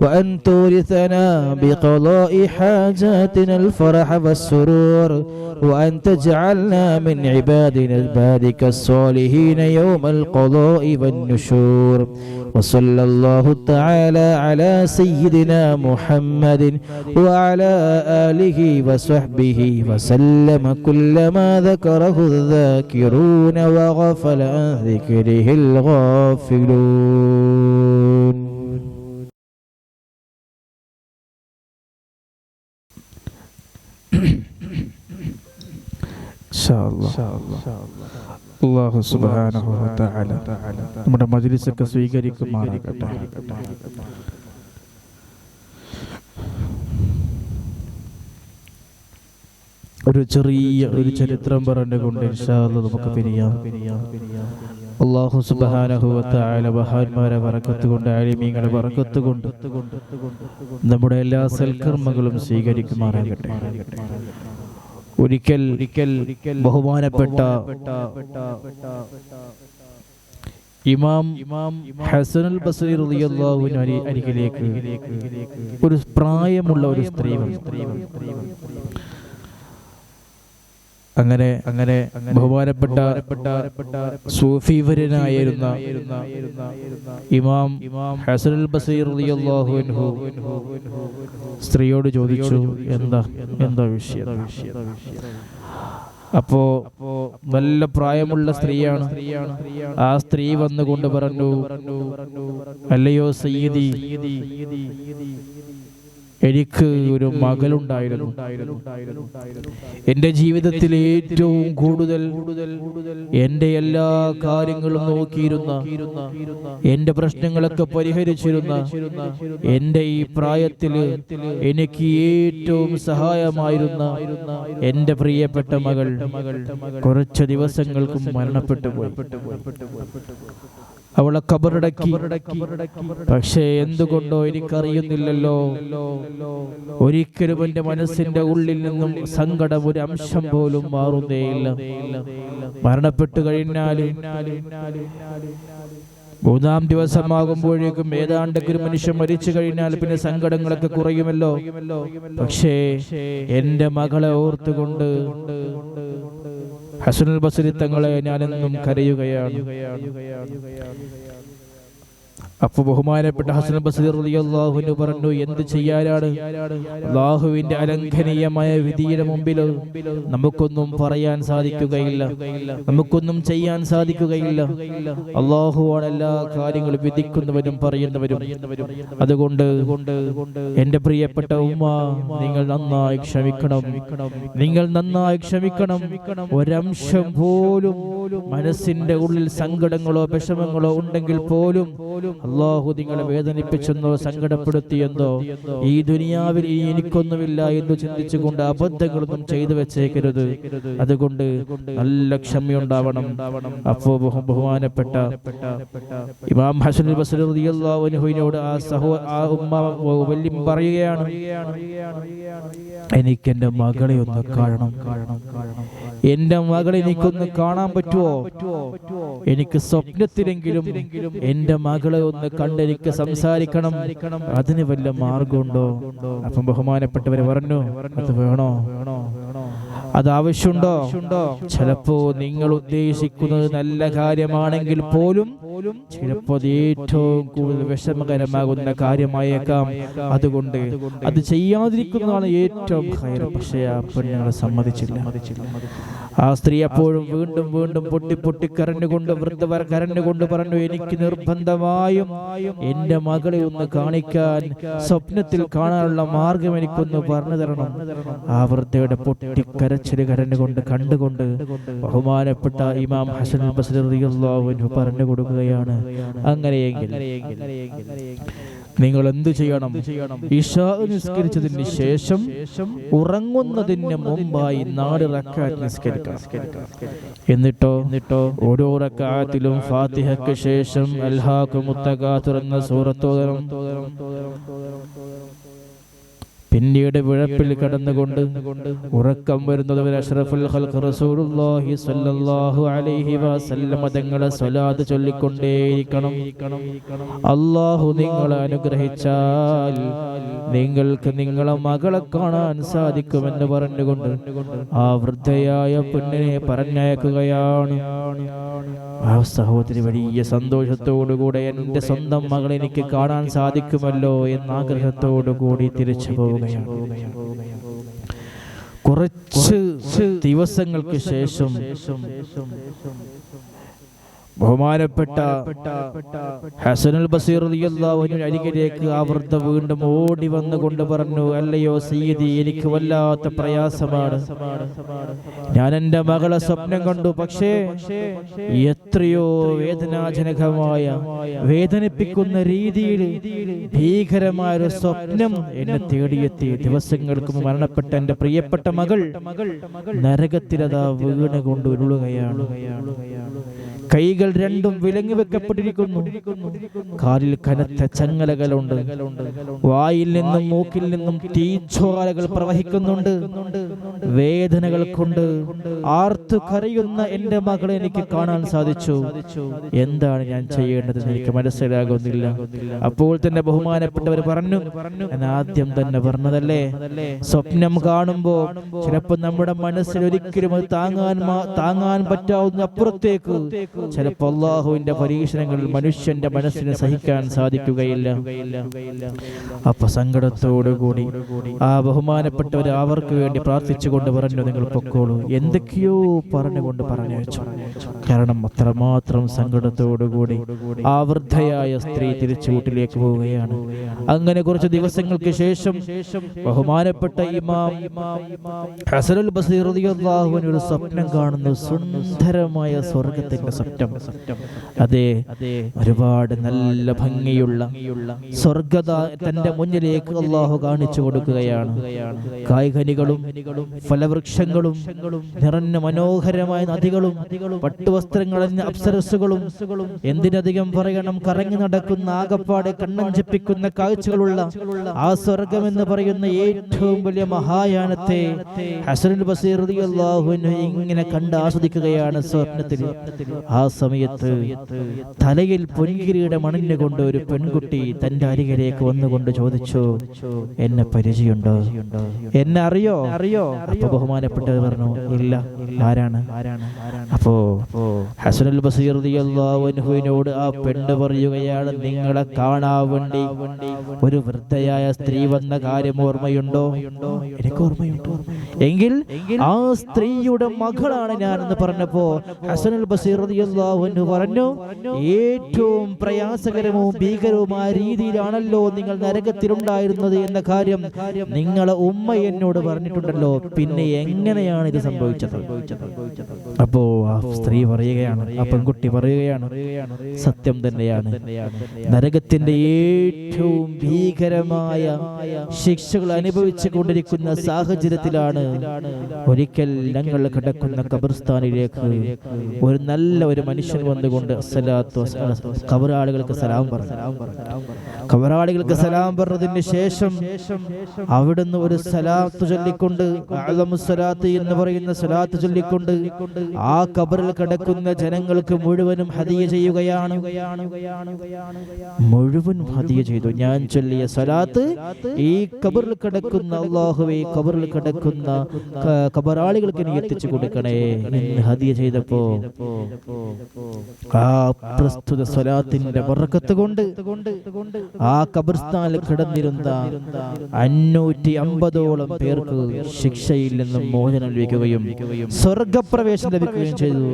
وأن تورثنا بقضاء حاجاتنا الفرح والسرور وأن تجعلنا من عبادك الصالحين يوم القضاء والنشور وصلى الله تعالى على سيدنا محمد وعلى آله وصحبه وسلم كلما ذكره الذاكرون وغفل عن ذكره الغافلون. അല്ലാഹു സുബ്ഹാനഹു വ തആല നമ്മുടെ മജ്‌ലിസൊക്കെ സ്വീകരിക്കുമാറാകട്ടെ. ഒരു ചെറിയ ഒരു ചരിത്രം പറഞ്ഞുകൊണ്ട് ഇൻഷാ അല്ലാഹ് നമുക്ക് പിരിയാം. അല്ലാഹു സുബ്ഹാനഹു വ തആല മഹാന്മാരെ ബറക്കത്ത് കൊണ്ട് ആലിമീങ്ങളെ ബറക്കത്ത് കൊണ്ട് നമ്മുടെ എല്ലാ സൽക്കർമ്മങ്ങളും സ്വീകരിക്കുമാറാകട്ടെ. ഒരിക്കൽ ബഹുമാനപ്പെട്ട ഇമാം ഹസനുൽ ബസ്രി റളിയല്ലാഹു അൻഹു അരികിലേക്ക് ഒരു പ്രായമുള്ള ഒരു സ്ത്രീ അങ്ങനെ ബഹുമാനപ്പെട്ട സൂഫിവരനായിരുന്ന ഇമാം ഹസനുൽ ബസ്രി റളിയല്ലാഹു അൻഹു സ്ത്രീയോട് ചോദിച്ചു, എന്താ വിഷയം? അപ്പോ നല്ല പ്രായമുള്ള സ്ത്രീയാണ്. ആ സ്ത്രീ വന്നുകൊണ്ട് പറഞ്ഞു, അല്ലയോ സയ്യിദി, എനിക്ക് ഒരു മകളുണ്ടായിരുന്നു. എന്റെ ജീവിതത്തിൽ ഏറ്റവും കൂടുതൽ എന്റെ എല്ലാ കാര്യങ്ങളും നോക്കിയിരുന്ന, എന്റെ പ്രശ്നങ്ങളൊക്കെ പരിഹരിച്ചിരുന്ന, എന്റെ ഈ പ്രായത്തില് എനിക്ക് ഏറ്റവും സഹായമായിരുന്ന എന്റെ പ്രിയപ്പെട്ട മകൾ കുറച്ച് ദിവസങ്ങൾക്കും മരണപ്പെട്ടു പോയി. അവളെ ഖബറടക്കി. പക്ഷേ എന്തുകൊണ്ടോ എനിക്കറിയുന്നില്ലല്ലോ, ഒരിക്കലും എന്റെ മനസ്സിന്റെ ഉള്ളിൽ നിന്നും സങ്കടം ഒരു അംശം പോലും മാറുന്നേയില്ല. മരണപ്പെട്ടു കഴിഞ്ഞാൽ 3-ാം ദിവസമാകുമ്പോഴേക്കും ഏതാണ്ട് ഒരു മനുഷ്യൻ മരിച്ചു കഴിഞ്ഞാൽ പിന്നെ സങ്കടങ്ങളൊക്കെ കുറയുമല്ലോ. പക്ഷേ എന്റെ മകളെ ഓർത്തുകൊണ്ട് ഹസനുൽ ബസ്രി തങ്ങളെ ഞാനെന്നും കരയുകയാണ്. അപ്പോൾ ബഹുമാനപ്പെട്ട ഹസനുൽ ബസ്രി റളിയല്ലാഹു അൻഹു പറഞ്ഞു, എന്ത് ചെയ്യാനാണ്? അല്ലാഹുവിന്റെ അലംഘനീയമായ വിധിയുടെ മുമ്പിൽ നമുക്കൊന്നും പറയാൻ സാധിക്കുകയില്ല, നമുക്കൊന്നും ചെയ്യാൻ സാധിക്കുകയില്ല. അല്ലാഹുവാണ് എല്ലാ കാര്യങ്ങളും വിധിക്കുന്നവരും പറയുന്നവരും. അതുകൊണ്ട് എന്റെ പ്രിയപ്പെട്ട ഉമ്മ, നിങ്ങൾ നന്നായി ക്ഷമിക്കണം, നിങ്ങൾ നന്നായി ക്ഷമിക്കണം. ഒരംശം പോലും മനസ്സിന്റെ ഉള്ളിൽ സങ്കടങ്ങളോ വിഷമങ്ങളോ ഉണ്ടെങ്കിൽ പോലും അള്ളാഹു നിങ്ങളെ വേദനിപ്പിച്ചെന്നോ സങ്കടപ്പെടുത്തിയെന്നോ ഈ ദുനിയാവിൽ ഇനി എനിക്കൊന്നുമില്ല എന്ന് ചിന്തിച്ചുകൊണ്ട് അബദ്ധങ്ങളൊന്നും ചെയ്തു വെച്ചേക്കരുത്. അതുകൊണ്ട് നല്ല ക്ഷമയുണ്ടാവണം. അപ്പോ ബഹുമാനപ്പെട്ട ഇമാം ഹസൻ ബസ്രി റളിയല്ലാഹു അൻഹുവിനോട് ആ ഉമ്മ വല്യം പറയുകയാണ്, എനിക്ക് എന്റെ മകളെ ഒന്ന് കാണണം, എന്റെ മകളെ എനിക്കൊന്ന് കാണാൻ പറ്റുമോ? എനിക്ക് സ്വപ്നത്തിലെങ്കിലും എന്റെ മകളെ ഒന്ന് കണ്ടെനിക്ക് സംസാരിക്കണം, അതിന് വല്ല മാർഗമുണ്ടോ? അപ്പം ബഹുമാനപ്പെട്ടവരെ പറഞ്ഞു, അത് വേണോ, അത് ആവശ്യമുണ്ടോ? ചിലപ്പോ നിങ്ങൾ ഉദ്ദേശിക്കുന്നത് നല്ല കാര്യമാണെങ്കിൽ പോലും ചിലപ്പോ അത് ഏറ്റവും കൂടുതൽ വിഷമകരമാകുന്ന കാര്യമായേക്കാം. അതുകൊണ്ട് അത് ചെയ്യാതിരിക്കുന്നതാണ് ഏറ്റവും ഹൈർ. പക്ഷേ ആ പെണ്ണുങ്ങളെ സമ്മതിച്ചില്ല. ആ സ്ത്രീ അപ്പോഴും വീണ്ടും വീണ്ടും പൊട്ടി കരഞ്ഞുകൊണ്ട് വൃദ്ധവർ കരഞ്ഞുകൊണ്ട് പറഞ്ഞു, എനിക്ക് നിർബന്ധമായും എന്റെ മകളെ ഒന്ന് കാണിക്കാൻ, സ്വപ്നത്തിൽ കാണാനുള്ള മാർഗം എനിക്കൊന്ന് പറഞ്ഞു തരണം. ആ വൃദ്ധയുടെ പൊട്ടിക്കരച്ചിൽ കരഞ്ഞുകൊണ്ട് കണ്ടുകൊണ്ട് ബഹുമാനപ്പെട്ട ഇമാം ഹസൻ ബസ്രി റളിയല്ലാഹു അൻഹു പറഞ്ഞു കൊടുക്കുകയാണ്, അങ്ങനെയെങ്കിൽ നിങ്ങൾ എന്തു ചെയ്യണം? ഇശാ നിസ്കരിച്ചതിന് ശേഷം ഉറങ്ങുന്നതിന് മുമ്പായി 4 റക്അത്ത് നിസ്കരിക്കണം. എന്നിട്ടോ ഓരോ റക്അത്തിലും ഫാത്തിഹയ്ക്ക് ശേഷം അൽഹാകുമുത് തകാസുർ എന്ന സൂറത്ത് ഓതണം. പിന്നീട് വിഴപ്പിൽ കടന്നുകൊണ്ട് ഉറക്കം വരുന്നവർ അഷ്റഫുൽ ഖൽഖ് റസൂലുള്ളാഹി സ്വല്ലല്ലാഹു അലൈഹി വസല്ലം തങ്ങളെ സ്വലാത്ത് ചൊല്ലിക്കൊണ്ടേയിരിക്കണം. അല്ലാഹു നിങ്ങളെ അനുഗ്രഹിച്ചാൽ നിങ്ങൾക്ക് നിങ്ങളെ മകളെ കാണാൻ സാധിക്കുമെന്ന് പറഞ്ഞുകൊണ്ട് ആ വൃദ്ധയായ പെണ്ണിനെ പറഞ്ഞയക്കുകയാണ്. ആ സഹോദരി വലിയ സന്തോഷത്തോടുകൂടെ എൻ്റെ സ്വന്തം മകളെ എനിക്ക് കാണാൻ സാധിക്കുമല്ലോ എന്ന ആഗ്രഹത്തോടുകൂടി തിരിച്ചു പോവുകയാണ്. കുറച്ച് ദിവസങ്ങൾക്ക് ശേഷം ബഹുമാനപ്പെട്ട ഹസനുൽ ബസ്രി റളിയല്ലാഹു അൻഹു അരികിലേക്ക് ആ വൃദ്ധ വീണ്ടും ഓടി വന്നുകൊണ്ട് പറഞ്ഞു, അല്ലയോ സയ്യിദി, എനിക്ക് വല്ലാത്ത പ്രയാസമാണ്. ഞാൻ എൻ്റെ മകളെ സ്വപ്നം കണ്ടു. പക്ഷേ എത്രയോ വേദനാജനകമായ, വേദനിപ്പിക്കുന്ന രീതിയിൽ ഭീകരമായൊരു സ്വപ്നം എന്നെ തേടിയെത്തി. ദിവസങ്ങൾക്ക് മുമ്പ് മരണപ്പെട്ട എൻ്റെ പ്രിയപ്പെട്ട മകൾ നരകത്തിലതാ വീണുകൊണ്ട് ഉരുളുകയാണ്. കൈകൾ രണ്ടും വിലങ്ങി വെക്കപ്പെട്ടിരിക്കുന്നു. കാലിൽ കനത്ത ചങ്ങലകളുണ്ട്. വായിൽ നിന്നും മൂക്കിൽ നിന്നും തീജ്വാലകൾ പ്രവഹിക്കുന്നുണ്ട്. വേദനകൾ കൊണ്ട് ആർത്തു കരയുന്ന എൻ്റെ മകളെ എനിക്ക് കാണാൻ സാധിച്ചു. എന്താണ് ഞാൻ ചെയ്യേണ്ടതെന്ന് എനിക്ക് മനസ്സിലാകുന്നില്ല. അപ്പോൾ തന്നെ ബഹുമാനപ്പെട്ടവർ പറഞ്ഞു, ഞാൻ ആദ്യം തന്നെ പറഞ്ഞതല്ലേ, സ്വപ്നം കാണുമ്പോൾ ചിലപ്പോൾ നമ്മുടെ മനസ്സിൽ ഒരിക്കലും അത് താങ്ങാൻ പറ്റാവുന്ന അപ്പുറത്തേക്ക് ചിലപ്പോൾ അല്ലാഹുവിന്റെ പരീക്ഷണങ്ങളിൽ മനുഷ്യന്റെ മനസ്സിനെ സഹിക്കാൻ സാധിക്കുകയില്ല. അപ്പൊ സങ്കടത്തോടുകൂടി ആ ബഹുമാനപ്പെട്ടവർ അവർക്ക് വേണ്ടി പ്രാർത്ഥിച്ചുകൊണ്ട് പറഞ്ഞു, നിങ്ങൾ പൊക്കോളൂ. എന്തൊക്കെയോ പറഞ്ഞുകൊണ്ട് പറഞ്ഞയച്ചു. കാരണം അത്രമാത്രം സങ്കടത്തോടുകൂടി ആ വൃദ്ധയായ സ്ത്രീ തിരിച്ചു വീട്ടിലേക്ക് പോവുകയാണ്. അങ്ങനെ കുറച്ച് ദിവസങ്ങൾക്ക് ശേഷം ബഹുമാനപ്പെട്ട ഇമാം ഹസനുൽ ബസ്രി റളിയല്ലാഹു അൻഹു ഒരു സ്വപ്നം കാണുന്നു. സുന്ദരമായ സ്വർഗത്തിന്റെ സ്വപ്നം. അതെ, ഒരുപാട് നല്ല ഭംഗിയുള്ള സ്വർഗത തന്റെ മുന്നിലേക്ക് അല്ലാഹു കാണിച്ചു കൊടുക്കുകയാണ്. കായ്കനികളും ഫലവൃക്ഷങ്ങളും നിറഞ്ഞ മനോഹരമായ നദികളും പട്ടുവസ്ത്രങ്ങളഞ്ഞ അപ്സരസ്സുകളും, എന്തിനധികം പറയണം, കറങ്ങി നടക്കുന്ന ആകപ്പാടെ കണ്ണഞ്ചിപ്പിക്കുന്ന കാഴ്ചകളുള്ള ആ സ്വർഗം എന്ന് പറയുന്ന ഏറ്റവും വലിയ മഹായാനത്തെ ഹസനുൽ ബസ്രി റളിയല്ലാഹു അൻഹു ഇങ്ങനെ കണ്ട് ആസ്വദിക്കുകയാണ് സ്വപ്നത്തിൽ. ആ സമയത്ത് തലയിൽ പൊൻകിരീടം അണിഞ്ഞുകൊണ്ട് ഒരു പെൺകുട്ടി തന്റെ അരികിലേക്ക് വന്നുകൊണ്ട് ചോദിച്ചു, എന്നെ പരിചയമുണ്ടോ, എന്നെ അറിയോ? അപ്പൊ ബഹുമാനപ്പെട്ടത് പറഞ്ഞു, ഇല്ല. ആരാണ്? അപ്പോ ഹസനുൽ ബസ്രി റളിയല്ലാഹു അൻഹുവിനോട് ആ പെണ്ണ് പറയുകയാണ്, നിങ്ങളെ കാണാൻ വേണ്ടി ഒരു വൃദ്ധയായ സ്ത്രീ വന്ന കാര്യം ഓർമ്മയുണ്ടോ? എനിക്ക് ഓർമ്മയുണ്ടോ? എങ്കിൽ ആ സ്ത്രീയുടെ മകളാണ് ഞാൻ എന്ന് പറഞ്ഞപ്പോ ഹസനുൽ ബസ്രി റളിയല്ലാഹു അൻഹു പറഞ്ഞു, ഏറ്റവും പ്രയാസകരവും ഭീകരവുമായ രീതിയിലാണല്ലോ നിങ്ങൾ നരകത്തിലുണ്ടായിരുന്നത് എന്ന കാര്യം നിങ്ങളെ ഉമ്മ എന്നോട് പറഞ്ഞിട്ടുണ്ടല്ലോ. പിന്നെ എങ്ങനെയാണ് ഇത് സംഭവിച്ചത്? അപ്പോ ആ സ്ത്രീ പറയുകയാണ്, ആ പെൺകുട്ടി പറയുകയാണ്, സത്യം തന്നെയാണ്. നരകത്തിന്റെ ഏറ്റവും ഭീകരമായ ശിക്ഷകൾ അനുഭവിച്ചു കൊണ്ടിരിക്കുന്ന സാഹചര്യത്തിലാണ് ഒരിക്കൽ ഞങ്ങൾ കിടക്കുന്ന ഖബർസ്ഥാനിലേക്ക് ഒരു നല്ല ഒരു മനുഷ്യൻ വന്നുകൊണ്ട് ഖബറാളികൾക്ക് സലാം പറഞ്ഞു. ഖബറാളികൾക്ക് സലാം പറഞ്ഞതിന് ശേഷം അവിടുന്ന് ഒരു സലാത്ത് ചൊല്ലിക്കൊണ്ട്, അഅ്ലമുസ്സലാത്ത് എന്ന് പറയുന്ന സലാത്ത് ചൊല്ലിക്കൊണ്ട് ആ ഖബറിൽ കിടക്കുന്ന ജനങ്ങൾക്ക് മുഴുവനും ഹദിയ ചെയ്യുകയാണ്. മുഴുവനും ഹദിയ ചെയ്തു. ഞാൻ ചൊല്ലിയ സലാത്ത് ഈ ഖബറിൽ കിടക്കുന്ന അല്ലാഹുവേ, ഖബറിൽ കിടക്കുന്ന ഖബറാളികൾക്ക് നീ എത്തിച്ചു കൊടുക്കണേ എന്ന് ഹദിയ ചെയ്തപ്പോ ആ പ്രസ്തുത സ്വലാത്തിന്റെ ബറക്കത്ത് കൊണ്ട് ആ ഖബർസ്ഥാനിൽ കിടന്നിരുന്ന 550ഓളം പേർക്ക് ശിക്ഷയിൽ നിന്നും മോചനം ലഭിക്കുകയും സ്വർഗപ്രവേശനം ലഭിക്കുകയും ചെയ്തു.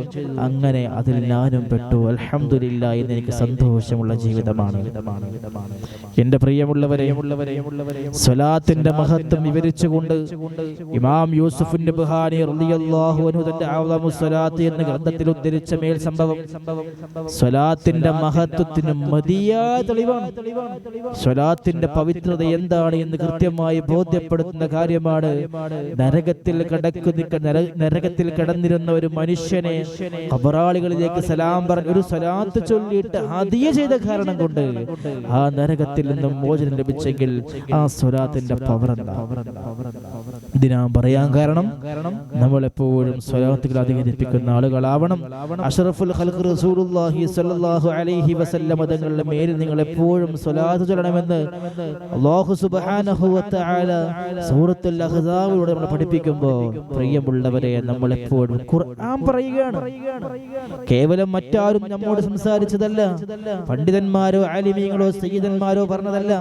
അങ്ങനെ അതിൽ ഞാനും പെട്ടു. അൽഹംദുലില്ലാഹ്, എന്ന് എനിക്ക് സന്തോഷമുള്ള ജീവിതമാണ്. എന്റെ പ്രിയമുള്ളവരെ, സ്വലാത്തിന്റെ മഹത്വം വിവരിച്ചുകൊണ്ട് ഇമാം യൂസുഫ് നബ്ഹാനി റളിയല്ലാഹു അൻഹു തന്റെ അഅ്ലമുസ്സലാത്ത് എന്ന ഗ്രന്ഥത്തിൽ ഉദ്ധരിച്ച മേൽ സംഭവം സ്വലാത്തിന്റെ മഹത്വത്തിന് മതിയായ തെളിവാണ്. സ്വലാത്തിന്റെ പവിത്രത എന്താണ് എന്ന് കൃത്യമായി ബോധ്യപ്പെടുത്തുന്ന കാര്യമാണ്. നരകത്തിൽ കിടന്നിരുന്ന ഒരു മനുഷ്യനെ ഖബറാളികളിലേക്ക് സലാം പറഞ്ഞ് ഒരു സ്വലാത്ത് ചൊല്ലിയിട്ട് ഹദിയ ചെയ്ത കാരണം കൊണ്ട് ആ നരകത്തിൽ നിന്നും മോചനം ലഭിച്ചെങ്കിൽ ആ സ്വലാത്തിന്റെ പവർ എന്താ? ഇതിനാ പറയാൻ കാരണം നമ്മൾ എപ്പോഴും സ്വലാത്തുകൾ അധികരിപ്പിക്കുന്ന ആളുകളാവണം. അഷ്റഫുൽ ഖൽഖ് റസൂലുള്ളാഹി സ്വല്ലല്ലാഹു അലൈഹി വസല്ലം തങ്ങളുടെ മേലിൽ നിങ്ങൾ എപ്പോഴും സ്വലാത്ത് ചൊല്ലണമെന്ന് അല്ലാഹു സുബ്ഹാനഹു വ തആല സൂറത്തുൽ അഹ്സാബിലൂടെ നമ്മൾ പഠിപ്പിക്കുമ്പോൾ, പ്രിയമുള്ളവരെ, നമ്മൾ എപ്പോഴും ഖുർആൻ പറയുകയാണ്. കേവലം മറ്റാരും നമ്മോട് സംസാരിച്ചതല്ല, പണ്ഡിതന്മാരോ ആലിമീങ്ങളോ സയ്യിദന്മാരോ പറഞ്ഞതല്ല.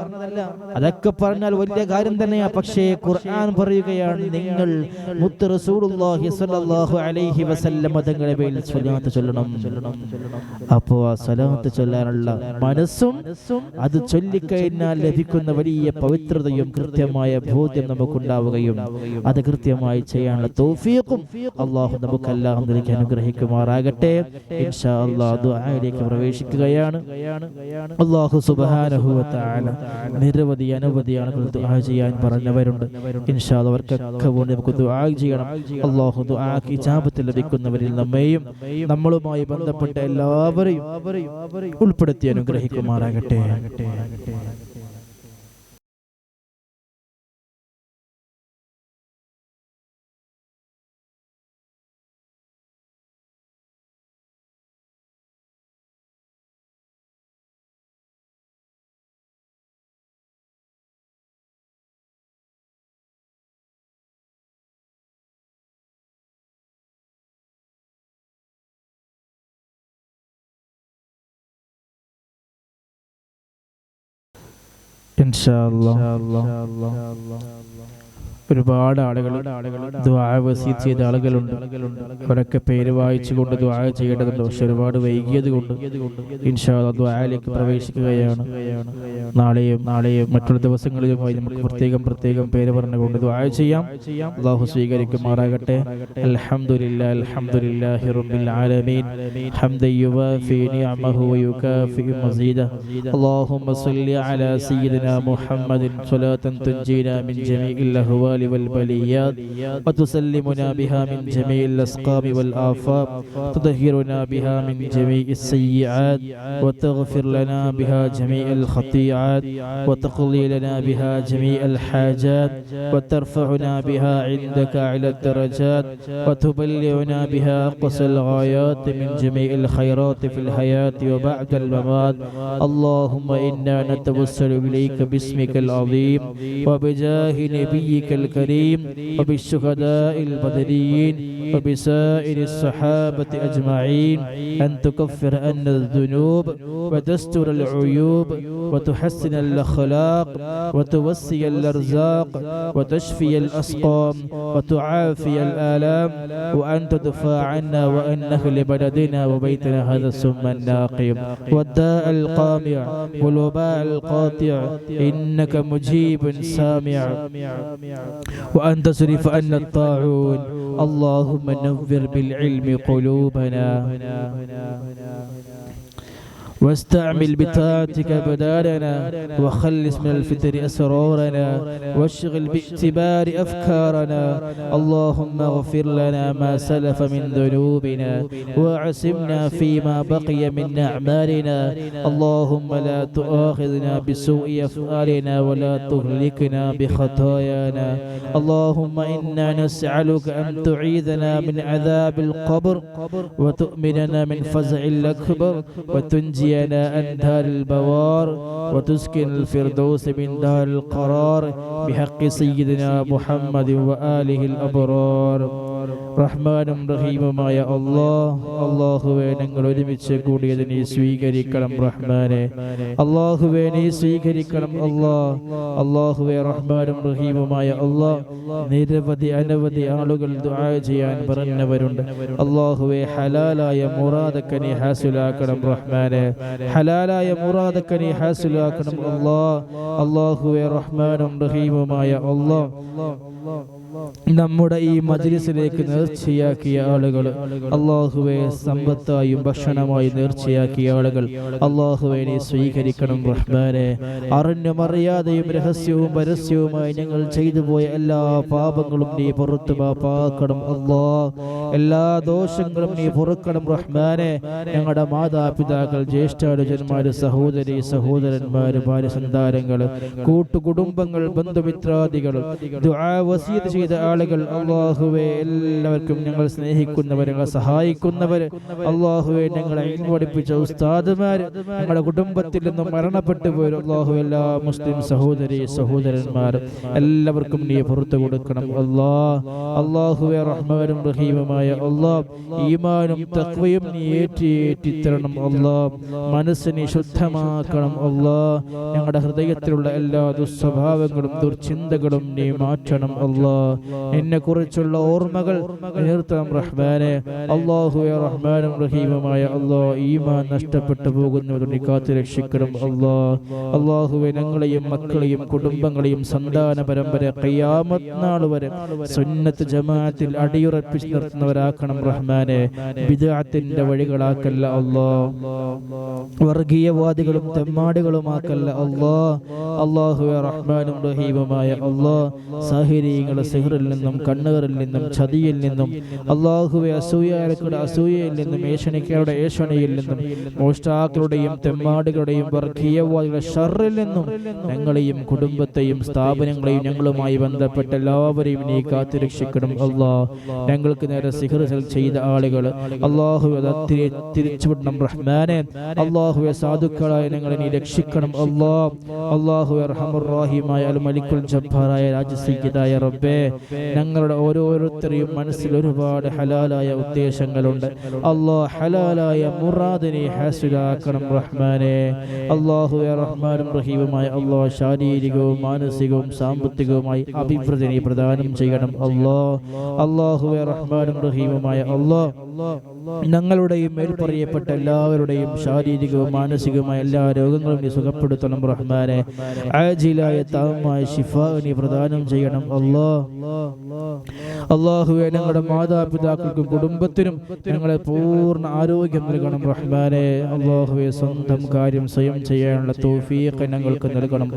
അതൊക്കെ പറഞ്ഞാൽ വലിയ കാര്യം തന്നെയാ. പക്ഷേ ഖുർആൻ പറയുകയാണ്, നിങ്ങൾ മുത്ത് റസൂലുള്ളാഹി സ്വല്ലല്ലാഹു അലൈഹി വസല്ലം തങ്ങളുടെ മേൽ സ്വലാത്ത് ചൊല്ലണം. അപ്പോ ആ സ്വലാത്ത് ചൊല്ലാനുള്ള മനസ്സും അത് ചൊല്ലിക്കഴിഞ്ഞാൽ ലഭിക്കുന്ന വലിയ പവിത്രതയും കൃത്യമായ ബോധ്യം നമുക്കുണ്ടാവുകയും അത് കൃത്യമായി ചെയ്യാനുള്ള തൗഫീഖും അല്ലാഹു നമുക്കെല്ലാം നൽകി അനുഗ്രഹിക്കുമാറാകട്ടെ. ഇൻഷാ അല്ലാഹ് ദുആയിലേക്ക് പ്രവേശിക്കുകയാണ്. അല്ലാഹു സുബ്ഹാനഹു വ തആല നിരവധി അനവധി ആളുകൾ ദുആ ചെയ്യാൻ പറഞ്ഞവരുണ്ട്. ഇൻഷാ അല്ലാഹ് അവർക്കൊക്കെ വേണ്ടി നമുക്ക് ദുആ ചെയ്യണം. അല്ലാഹു ദുആക്ക് ഇജാബത്ത് ലഭിക്കുന്നവരിൽ നമ്മെയും നമ്മളുമായി ബന്ധപ്പെട്ട എല്ലാവരെയും ഉൾപ്പെടുത്തി അനുഗ്രഹിക്കുമാറാകട്ടെ. ഇൻഷാ അല്ലാഹ് ഒരുപാട് ആളുകൾ ദുആ വസീയത്ത് ചെയ്ത ആളുകളുണ്ട്. അവരൊക്കെ പേര് വായിച്ചുകൊണ്ട് ദുആ ചെയ്യേണ്ടതുണ്ട്. പക്ഷെ ഒരുപാട് വൈകിയത് കൊണ്ട് ഇൻഷാ അല്ലാഹ് ദുആയിലേക്ക് പ്രവേശിക്കുകയാണ്. നാളെയും മറ്റുള്ള ദിവസങ്ങളിലുമായി നമുക്ക് പ്രത്യേകം പേര് പറഞ്ഞുകൊണ്ട് ദുആ ചെയ്യാം. അല്ലാഹു സ്വീകരിക്കുമാറാകട്ടെ. അൽഹംദുലില്ലാഹി റബ്ബിൽ ആലമീൻ ഹംദൻ യുവാഫി നിഅമഹു വയുകാഫി മസീദ. അല്ലാഹുമ്മ സ്വല്ലി അലാ സയ്യിദിനാ മുഹമ്മദിൻ സ്വലാത്തൻ തുൻജീനാ മിൻ ജമീഇൽ അഹ്വാലി والبليات وتسلمنا بها من جميع الأسقام والآفات تطهرنا بها من جميع السيئات وتغفر لنا بها جميع الخطيئات وتقضي لنا بها جميع الحاجات وترفعنا بها عندك على الدرجات وتبلغنا بها أقصى الغايات من جميع الخيرات في الحياة وبعد الممات. اللهم إنا نتوسل إليك باسمك العظيم وبجاه نبيك الكريم وبالشهداء البدريين وبسائر الصحابة أجمعين أن تكفر عنا الذنوب وتستر العيوب وتحسن الأخلاق وتوسي الأرزاق وتشفي الأسقام وتعافي الآلام وأن تدفع عنا وأن نهل بلدنا وبيتنا هذا السم الناقم والداء القامع والوباء القاطع إنك مجيب سامع وأن تصرف عنا الطاعون اللهم نور بالعلم قلوبنا واستعمل بطاعتك بداننا وخلص من الفتن أسرارنا واشغل باعتبار أفكارنا اللهم اغفر لنا ما سلف من ذنوبنا وعصمنا فيما بقي من أعمالنا اللهم لا تؤاخذنا بسوء أفعالنا ولا تهلكنا بخطايانا اللهم إنا نسألك أن تعيذنا من عذاب القبر وتؤمننا من فزع الأكبر وتنجي عن دار البوار وتسكن الفردوس من دار القرار بحق سيدنا محمد وآله الأبرار റഹ്മാനും റഹീമുമായ അല്ലാഹുവേ ഞങ്ങൾ ഒരുമിച്ച് കൂടിയത് നീ സ്വീകരിക്കണം റഹ്മാനെ അല്ലാഹുവേ നീ സ്വീകരിക്കണം അല്ലാഹുവേ റഹ്മാനും റഹീമുമായ നിരവധി അനവധി ആളുകൾ ദുആ ചെയ്യാൻ പറഞ്ഞവരുണ്ട് അല്ലാഹുവേ ഹലാലായ മുറാദൊക്കെ നീ ഹാസിലാക്കണം റഹ്മാനെ ഹലാലായ മുറാദൊക്കെ നീ ഹാസിലാക്കണം അല്ലാഹുവേ റഹ്മാനും റഹീമുമായ നമ്മുടെ ഈ മജ്ലിസിലേക്ക് നേർച്ചയാക്കിയ ആളുകൾ അല്ലാഹുവേ സമ്പത്തായും ഭക്ഷണമായും നേർച്ചയാക്കിയ ആളുകൾ അല്ലാഹുവേ നീ സ്വീകരിക്കണം റഹ്മാനെ അറിഞ്ഞും അറിയാതെയും രഹസ്യവും പരസ്യവുമായി ഞങ്ങൾ ചെയ്തു പോയ എല്ലാ പാപങ്ങളും നീ പുറത്തു മാപ്പാക്കണം എല്ലാ ദോഷങ്ങളും നീ പൊറുക്കണം റഹ്മാനെ ഞങ്ങളുടെ മാതാപിതാക്കൾ ജ്യേഷ്ഠാനുജന്മാര് സഹോദരി സഹോദരന്മാര് ഭാര്യ സന്താനങ്ങൾ കൂട്ടുകുടുംബങ്ങൾ ബന്ധുമിത്രാദികൾ ദുആ വസിയത്ത് ചെയ്ത ആളുകൾ അല്ലാഹുവേ എല്ലാവർക്കും ഞങ്ങൾ സ്നേഹിക്കുന്നവർ ഞങ്ങളെ സഹായിക്കുന്നവർ അല്ലാഹുവേ ഞങ്ങളെ പഠിപ്പിച്ച ഉസ്താദുമാർ ഞങ്ങളുടെ കുടുംബത്തിൽ നിന്നും മരണപ്പെട്ടു പോയ അല്ലാഹു എല്ലാ മുസ്ലിം സഹോദരി സഹോദരന്മാർ എല്ലാവർക്കും നീ പുറത്തു കൊടുക്കണം അല്ലാഹുവേ റഹ്മാനും റഹീമുമായ ഈമാനും തഖ്വയും നീ ഏറ്റിത്തരണം മനസ്സിനെ ശുദ്ധമാക്കണം ഞങ്ങളുടെ ഹൃദയത്തിലുള്ള എല്ലാ ദുസ്വഭാവങ്ങളും ദുർചിന്തകളും നീ മാറ്റണം എന്നെ കുറിച്ചുള്ള ഓർമ്മകൾ നിർത്തണം റഹ്മാനെ അല്ലാഹുവേ റഹ്മാനും റഹീമുമായ ഈമാൻ നഷ്ടപ്പെട്ടു പോകുന്നവരെ നീ കാത്തു രക്ഷിക്കണം അല്ലാഹുവേ ഞങ്ങളെയും മക്കളെയും കുടുംബങ്ങളെയും സന്താന പരമ്പര ഖിയാമത്ത് നാൾ വരെ സുന്നത്ത് ജമാഅത്തിൽ അടിയുറപ്പിച്ച് നിർത്തുന്നവരാക്കണം റഹ്മാനെ ബിദ്അത്തിന്റെ വഴികളാക്കല്ല വർഗീയവാദികളും തെമ്മാടികളുമാക്കല്ല അല്ലാഹുവേ റഹ്മാനും റഹീമുമായ സാഹിരീങ്ങളെ സിഹറിൽ നിന്നും കണ്ണുകളിൽ നിന്നും ചതിയിൽ നിന്നും അല്ലാഹുവേ അസൂയയിൽ നിന്നും ഏഷണിക്കാരുടെ ഏഷണിയിൽ നിന്നും മോഷ്ടാക്കളുടെയും തെമ്മാടികളുടെയും വർഗീയവാദികളുടെ ഷർറിൽ നിന്നും ഞങ്ങളെയും കുടുംബത്തെയും സ്ഥാപനങ്ങളെയും ഞങ്ങളുമായി ബന്ധപ്പെട്ട എല്ലാവരെയും നീ കാത്തുരക്ഷിക്കണം ഞങ്ങൾക്ക് നേരെ സിഹർ ചെയ്ത ആളുകൾ അല്ലാഹുവേ തിരിച്ചുവിടണം റഹ്മാനെ അല്ലാഹുവേ സാധുക്കളായ ഞങ്ങളെ നീ രക്ഷിക്കണം അല്ലാഹുവേ അർഹമുർ റഹീമായ അൽ മലിക്കുൽ ജബ്ബാറായ രാജസയ്യിദായ റബ്ബേ ഞങ്ങളുടെ ഓരോരുത്തരെയും മനസ്സിൽ ഒരുപാട് ഹലാലായ ഉദ്ദേശങ്ങളുണ്ട് ഹലാലായ മുറാദിനെ ഹാസിലാക്കണം റഹ്മാനെ അല്ലാഹുവേ റഹ്മാനും റഹീമുമായ ശാരീരികവും മാനസികവും സാമ്പത്തികവുമായി അഭിവൃദ്ധി പ്രദാനം ചെയ്യണം അല്ലാഹുവേ റഹ്മാനും റഹീമുമായ ഞങ്ങളുടെയും മേൽപ്പറയപ്പെട്ട എല്ലാവരുടെയും ശാരീരികവും മാനസികവുമായ എല്ലാ രോഗങ്ങളും നീ സുഖപ്പെടുത്തണം റഹ്മാനെ ആജിലായ താമായ ശിഫാ നീ പ്രദാനം ചെയ്യണം അല്ലാഹുവേ ഞങ്ങളുടെ മാതാപിതാക്കൾക്കും കുടുംബത്തിനും ഞങ്ങളെ പൂർണ്ണ ആരോഗ്യം നൽകണം റഹ്മാനെ അല്ലാഹുവേ സ്വന്തം കാര്യം സ്വയം ചെയ്യാനുള്ള തൗഫീഖ് ഞങ്ങൾക്ക് നൽകണം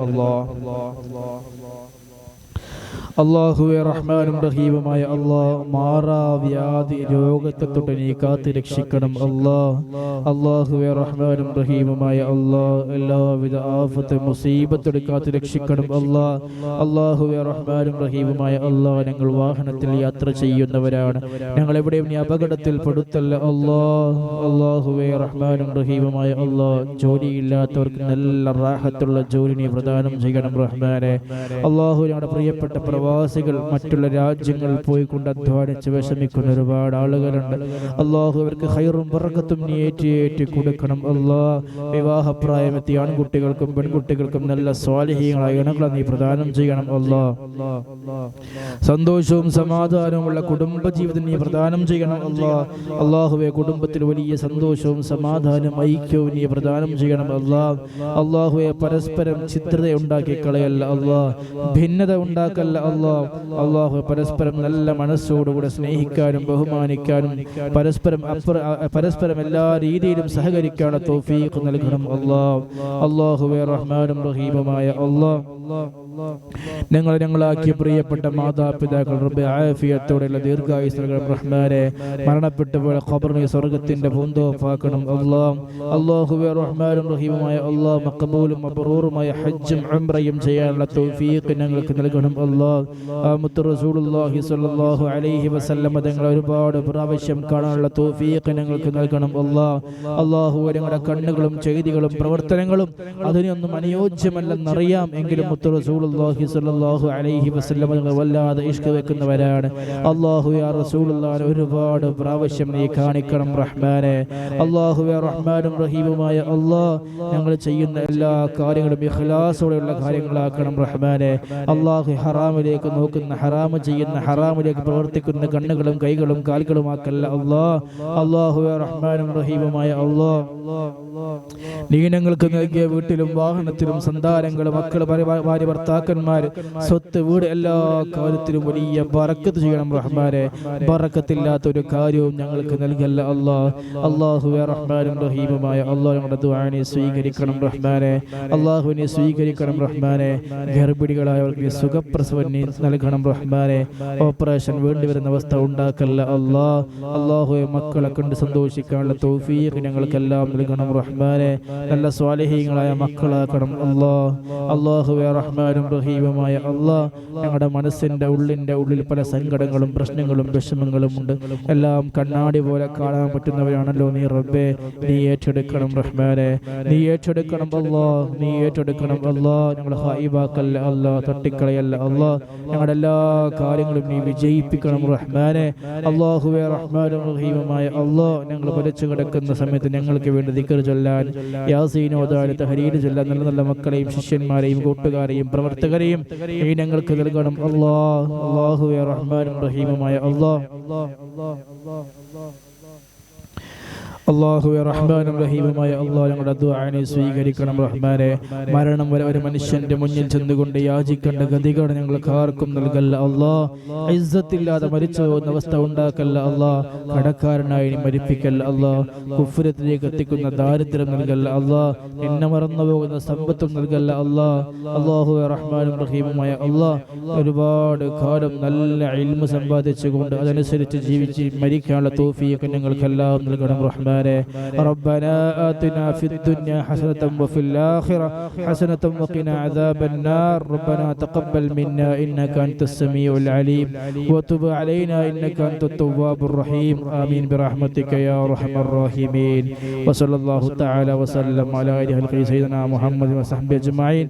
അല്ലാഹുവേ റഹ്മാനും റഹീമുമായ മാറാവ്യാധി രോഗത്തെ തൊട്ട് നീ കാത്തു രക്ഷിക്കണം അല്ലാഹുവേ റഹ്മാനും റഹീമുമായ എല്ലാവിധ ആഫത്ത് മുസീബത്തോട് കാത്തു രക്ഷിക്കണം അല്ലാഹുവേ റഹ്മാനും റഹീമുമായ ഞങ്ങൾ വാഹനത്തിൽ യാത്ര ചെയ്യുന്നവരാണ് ഞങ്ങൾ എവിടെയും നീ അപകടത്തിൽ പെടുത്തല്ല അല്ലാഹുവേ റഹ്മാനും റഹീമുമായ ജോലിയില്ലാത്തവർക്ക് നല്ല റാഹത്തുള്ള ജോലി നീ പ്രദാനം ചെയ്യണം റഹ്മാനെ അല്ലാഹു ഞങ്ങളുടെ പ്രിയപ്പെട്ട പ്രവാസികൾ മറ്റുള്ള രാജ്യങ്ങളിൽ പോയിക്കൊണ്ട് അധ്വാനിച്ച് വിഷമിക്കുന്ന ഒരുപാട് ആളുകളുണ്ട് അല്ലാഹു അവർക്ക് ഖൈറും ബറക്കത്തും നീ ഏറ്റി കൊടുക്കണം വിവാഹപ്രായമെത്തിയ ആൺകുട്ടികൾക്കും പെൺകുട്ടികൾക്കും നല്ല സ്വാലിഹീങ്ങളായ ഇണകളെ നീ പ്രദാനം ചെയ്യണം സന്തോഷവും സമാധാനവുമുള്ള കുടുംബജീവിതം നീ പ്രദാനം ചെയ്യണം അല്ലാഹുവേ കുടുംബത്തിൽ വലിയ സന്തോഷവും സമാധാനവും ഐക്യവും നീ പ്രദാനം ചെയ്യണം അല്ലാഹുവേ പരസ്പരം ചിത്രത ഉണ്ടാക്കി കളയല്ല ഭിന്നത ഉണ്ടാക്കല്ല അല്ലാഹ്. അല്ലാഹു പരസ്പരം നല്ല മനസ്സോടുകൂടെ സ്നേഹിക്കാനും ബഹുമാനിക്കാനും പരസ്പരം എല്ലാ രീതിയിലും സഹകരിക്കാനുള്ള തൗഫീഖ് നൽകണം അല്ലാഹ്. അല്ലാഹുവേ റഹ്മാനും റഹീമുമായ അല്ലാഹ്, ഞങ്ങളാക്കിയ പ്രിയപ്പെട്ട മാതാപിതാക്കൾ റബ്ബേ ആഫിയത്തോടെയുള്ള ദീർഘായുസ്സ് നൽകണം റഹ്മാനെ. മരണപ്പെട്ടു പോയ ഖബറിനെ സ്വർഗ്ഗത്തിന്റെ പൂന്തോപ്പാക്കണം അല്ലാഹ്. അല്ലാഹുവേ റഹ്മാനും റഹീമുമായ അല്ലാഹ്, മഖബൂലും മബ്റൂറുമായ ഹജ്ജും ഉംറയും ചെയ്യാനുള്ള തൗഫീഖ് ഞങ്ങൾക്ക് നൽകണം അല്ലാഹ്. മുത്ത് റസൂലുള്ളാഹി സ്വല്ലല്ലാഹു അലൈഹി വസല്ലം തങ്ങളെ ഒരുപാട് പ്രാവശ്യം കാണാനുള്ള തൗഫീഖ് ഞങ്ങൾക്ക് നൽകണം അല്ലാഹ്. അല്ലാഹുവേ ഞങ്ങളുടെ കണ്ണുകളും ചെയ്തികളും പ്രവർത്തനങ്ങളും അതിനൊന്നും അനുയോജ്യമല്ലെന്നറിയാം എങ്കിലും മുത്ത് റസൂലുള്ളാഹി സ്വല്ലല്ലാഹു അലൈഹി വസല്ലം തങ്ങൾ വല്ലാതെ ഇഷ്ക് വെക്കുന്നവരാണ് അല്ലാഹു. യാ റസൂലുള്ളാഹി ഒരുപാട് പ്രാവശ്യം നീ കാണിക്കണം റഹ്മാനെ. അല്ലാഹുവേ റഹ്മാനും റഹീമുമായ അല്ലാഹ്, ഞങ്ങൾ ചെയ്യുന്ന എല്ലാ കാര്യങ്ങളും ഇഖ്ലാസോടെയുള്ള കാര്യങ്ങളാക്കണം റഹ്മാനെ. അല്ലാഹു ഹറാമിലേക്ക് നോക്കുന്ന, ഹറാമ് ചെയ്യുന്ന, ഹറാമിലേക്ക് പ്രവർത്തിക്കുന്ന കണ്ണുകളും കൈകളും കാലുകളും ആക്കല്ല അല്ലാഹ്. അല്ലാഹുവേ റഹ്മാനും റഹീമുമായ അല്ലാഹ്, നീ ഞങ്ങൾക്ക് നൽകിയ വീട്ടിലും വാഹനത്തിലും സന്താനങ്ങളും മക്കള് ഭാര്യ ഭർത്താക്കന്മാർ സ്വത്ത് വീട് എല്ലാ കാര്യത്തിലും വലിയ ബറക്കത്ത് ചെയ്യണം റഹ്മാനെ. ബറക്കത്തില്ലാത്ത ഒരു കാര്യവും ഞങ്ങൾക്ക് നൽകല്ല അല്ലാഹ്. അല്ലാഹുവേ റഹ്മാനും റഹീമുമായ അല്ലാഹ്, ഞങ്ങളുടെ ദുആനെ സ്വീകരിക്കണം റഹ്മാനെ. അല്ലാഹുവിനെ സ്വീകരിക്കണം റഹ്മാനെ. ഗർഭിണികളായവർക്ക് സുഖപ്രസവം നൽകണം റഹ്മാനെ. ഓപ്പറേഷൻ വേണ്ടി വരുന്ന അവസ്ഥ ഉണ്ടാക്കല്ല അല്ലാഹ്. അല്ലാഹുവേ മക്കളെ കണ്ട് സന്തോഷിക്കാനുള്ള തൗഫീഖ് ഞങ്ങൾക്കെല്ലാം നൽകണം റഹ്മാനെ. നല്ല സ്വാലിഹീങ്ങളായ മക്കളാക്കണം അല്ലാഹ്. അല്ലാഹുവേ റഹ്മാനും റഹീമുമായ അല്ലാഹ്, ഞങ്ങളുടെ മനസ്സിന്റെ ഉള്ളിൽ പല സങ്കടങ്ങളും പ്രശ്നങ്ങളും വിഷമങ്ങളും ഉണ്ട്. എല്ലാം കണ്ണാടി പോലെ കാണാൻ പറ്റുന്നവരാണല്ലോ നീ റബ്ബേ. നീ ഏറ്റെടുക്കണം റഹ്മാനെ. നീ ഏറ്റെടുക്കണം അല്ലാഹ്. നീ ഏറ്റെടുക്കണം അല്ലാഹ്. ഞങ്ങൾ ഹായിബാക്കല്ല അല്ലാഹ്, തട്ടിക്കളയല്ല അല്ലാഹ്. ഞങ്ങളുടെ എല്ലാ കാര്യങ്ങളും നീ വിജയിപ്പിക്കണം റഹ്മാനെ. അല്ലാഹുവേ റഹ്മാനും റഹീമുമായ അല്ലാഹ്, ഞങ്ങൾ മരിച്ചു കിടക്കുന്ന സമയത്ത് ഞങ്ങൾക്ക് വേണ്ടി ദിക്ർ ചൊല്ലാൻ, യാസീൻ ഓതാൻ, തഹ്ലീൽ ചൊല്ലാൻ നല്ല നല്ല മക്കളെയും ശിഷ്യന്മാരെയും കൂട്ടുകാരെയും പ്രവർത്തകരെയും നീ ഞങ്ങൾക്ക് നൽകണം അല്ലാഹ്. അല്ലാഹുവേ റഹ്മാനും റഹീമുമായ അല്ലാഹ്, അല്ലാഹുവേ റഹ്മാനും റഹീമുമായ അല്ലാഹ്, ഞങ്ങളുടെ ദുആനെ സ്വീകരിക്കണം റഹ്മാനെ. മരണം വരെ ഒരു മനുഷ്യന്റെ മുന്നിൽ ചെന്നുകൊണ്ട് യാചിക്കേണ്ട ഗതികേട് ഞങ്ങൾക്ക് ആർക്കും നൽകല്ല അല്ലാഹ്. ഇസ്സത്തില്ലാതെ മരിച്ചു പോകുന്ന അവസ്ഥ ഉണ്ടാക്കല്ല അല്ലാഹ്. കടക്കാരനായി മരിപ്പിക്കല്ല അല്ലാഹ്. കുഫ്രത്തിലേക്ക് എത്തിക്കുന്ന ദാരിദ്ര്യം നൽകല്ല അല്ലാഹ്. എന്നെ മറന്നു പോകുന്ന സമ്പത്തും നൽകല്ല അല്ലാഹ്. അല്ലാഹുവേ റഹ്മാനും റഹീമുമായ അല്ലാഹ്, ഒരുപാട് കാലം നല്ല ഇൽമ് സമ്പാദിച്ചുകൊണ്ട് അതനുസരിച്ച് ജീവിച്ച് മരിക്കാനുള്ള തൗഫീഖ് ഞങ്ങൾക്കെല്ലാം നൽകണം റഹ്മാൻ. ربنا آتنا في الدنيا حسنة وفي الآخرة حسنة وقنا عذاب النار. ربنا تقبل منا إنك أنت السميع العليم وتب علينا إنك أنت التواب الرحيم. آمين برحمتك يا أرحم الراحمين. وصلى الله تعالى وسلم على خير سيدنا محمد وصحبه أجمعين.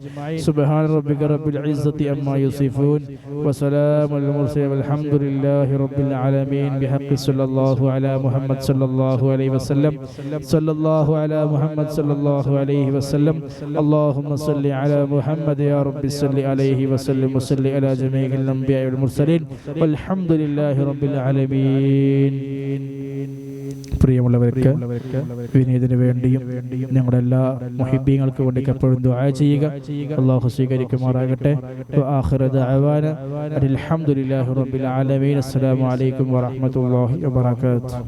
سبحان ربك رب العزة عما يصفون وسلام على المرسلين والحمد لله رب العالمين. بحق صلى الله على محمد صلى الله عليه وسلم. صلى الله على محمد صلى الله عليه وسلم. اللهم صل على محمد يا رب صل عليه وسلم وصل على جميع الأنبياء والمرسلين والحمد لله رب العالمين. പ്രിയമുള്ളവർക്ക് വിനീതിന് വേണ്ടിയും ഞങ്ങളുടെ എല്ലാ മുഹിബ്ബീങ്ങൾക്ക് വേണ്ടി എപ്പോഴും ദുആ ചെയ്യുക. അല്ലാഹു സ്വീകരിക്കുമാറാകട്ടെ. വആഖിറു ദഅവാന അൽഹംദുലില്ലാഹി റബ്ബിൽ ആലമീൻ. അസ്സലാമു അലൈക്കും വറഹ്മത്തുള്ളാഹി വബറകാതുഹു.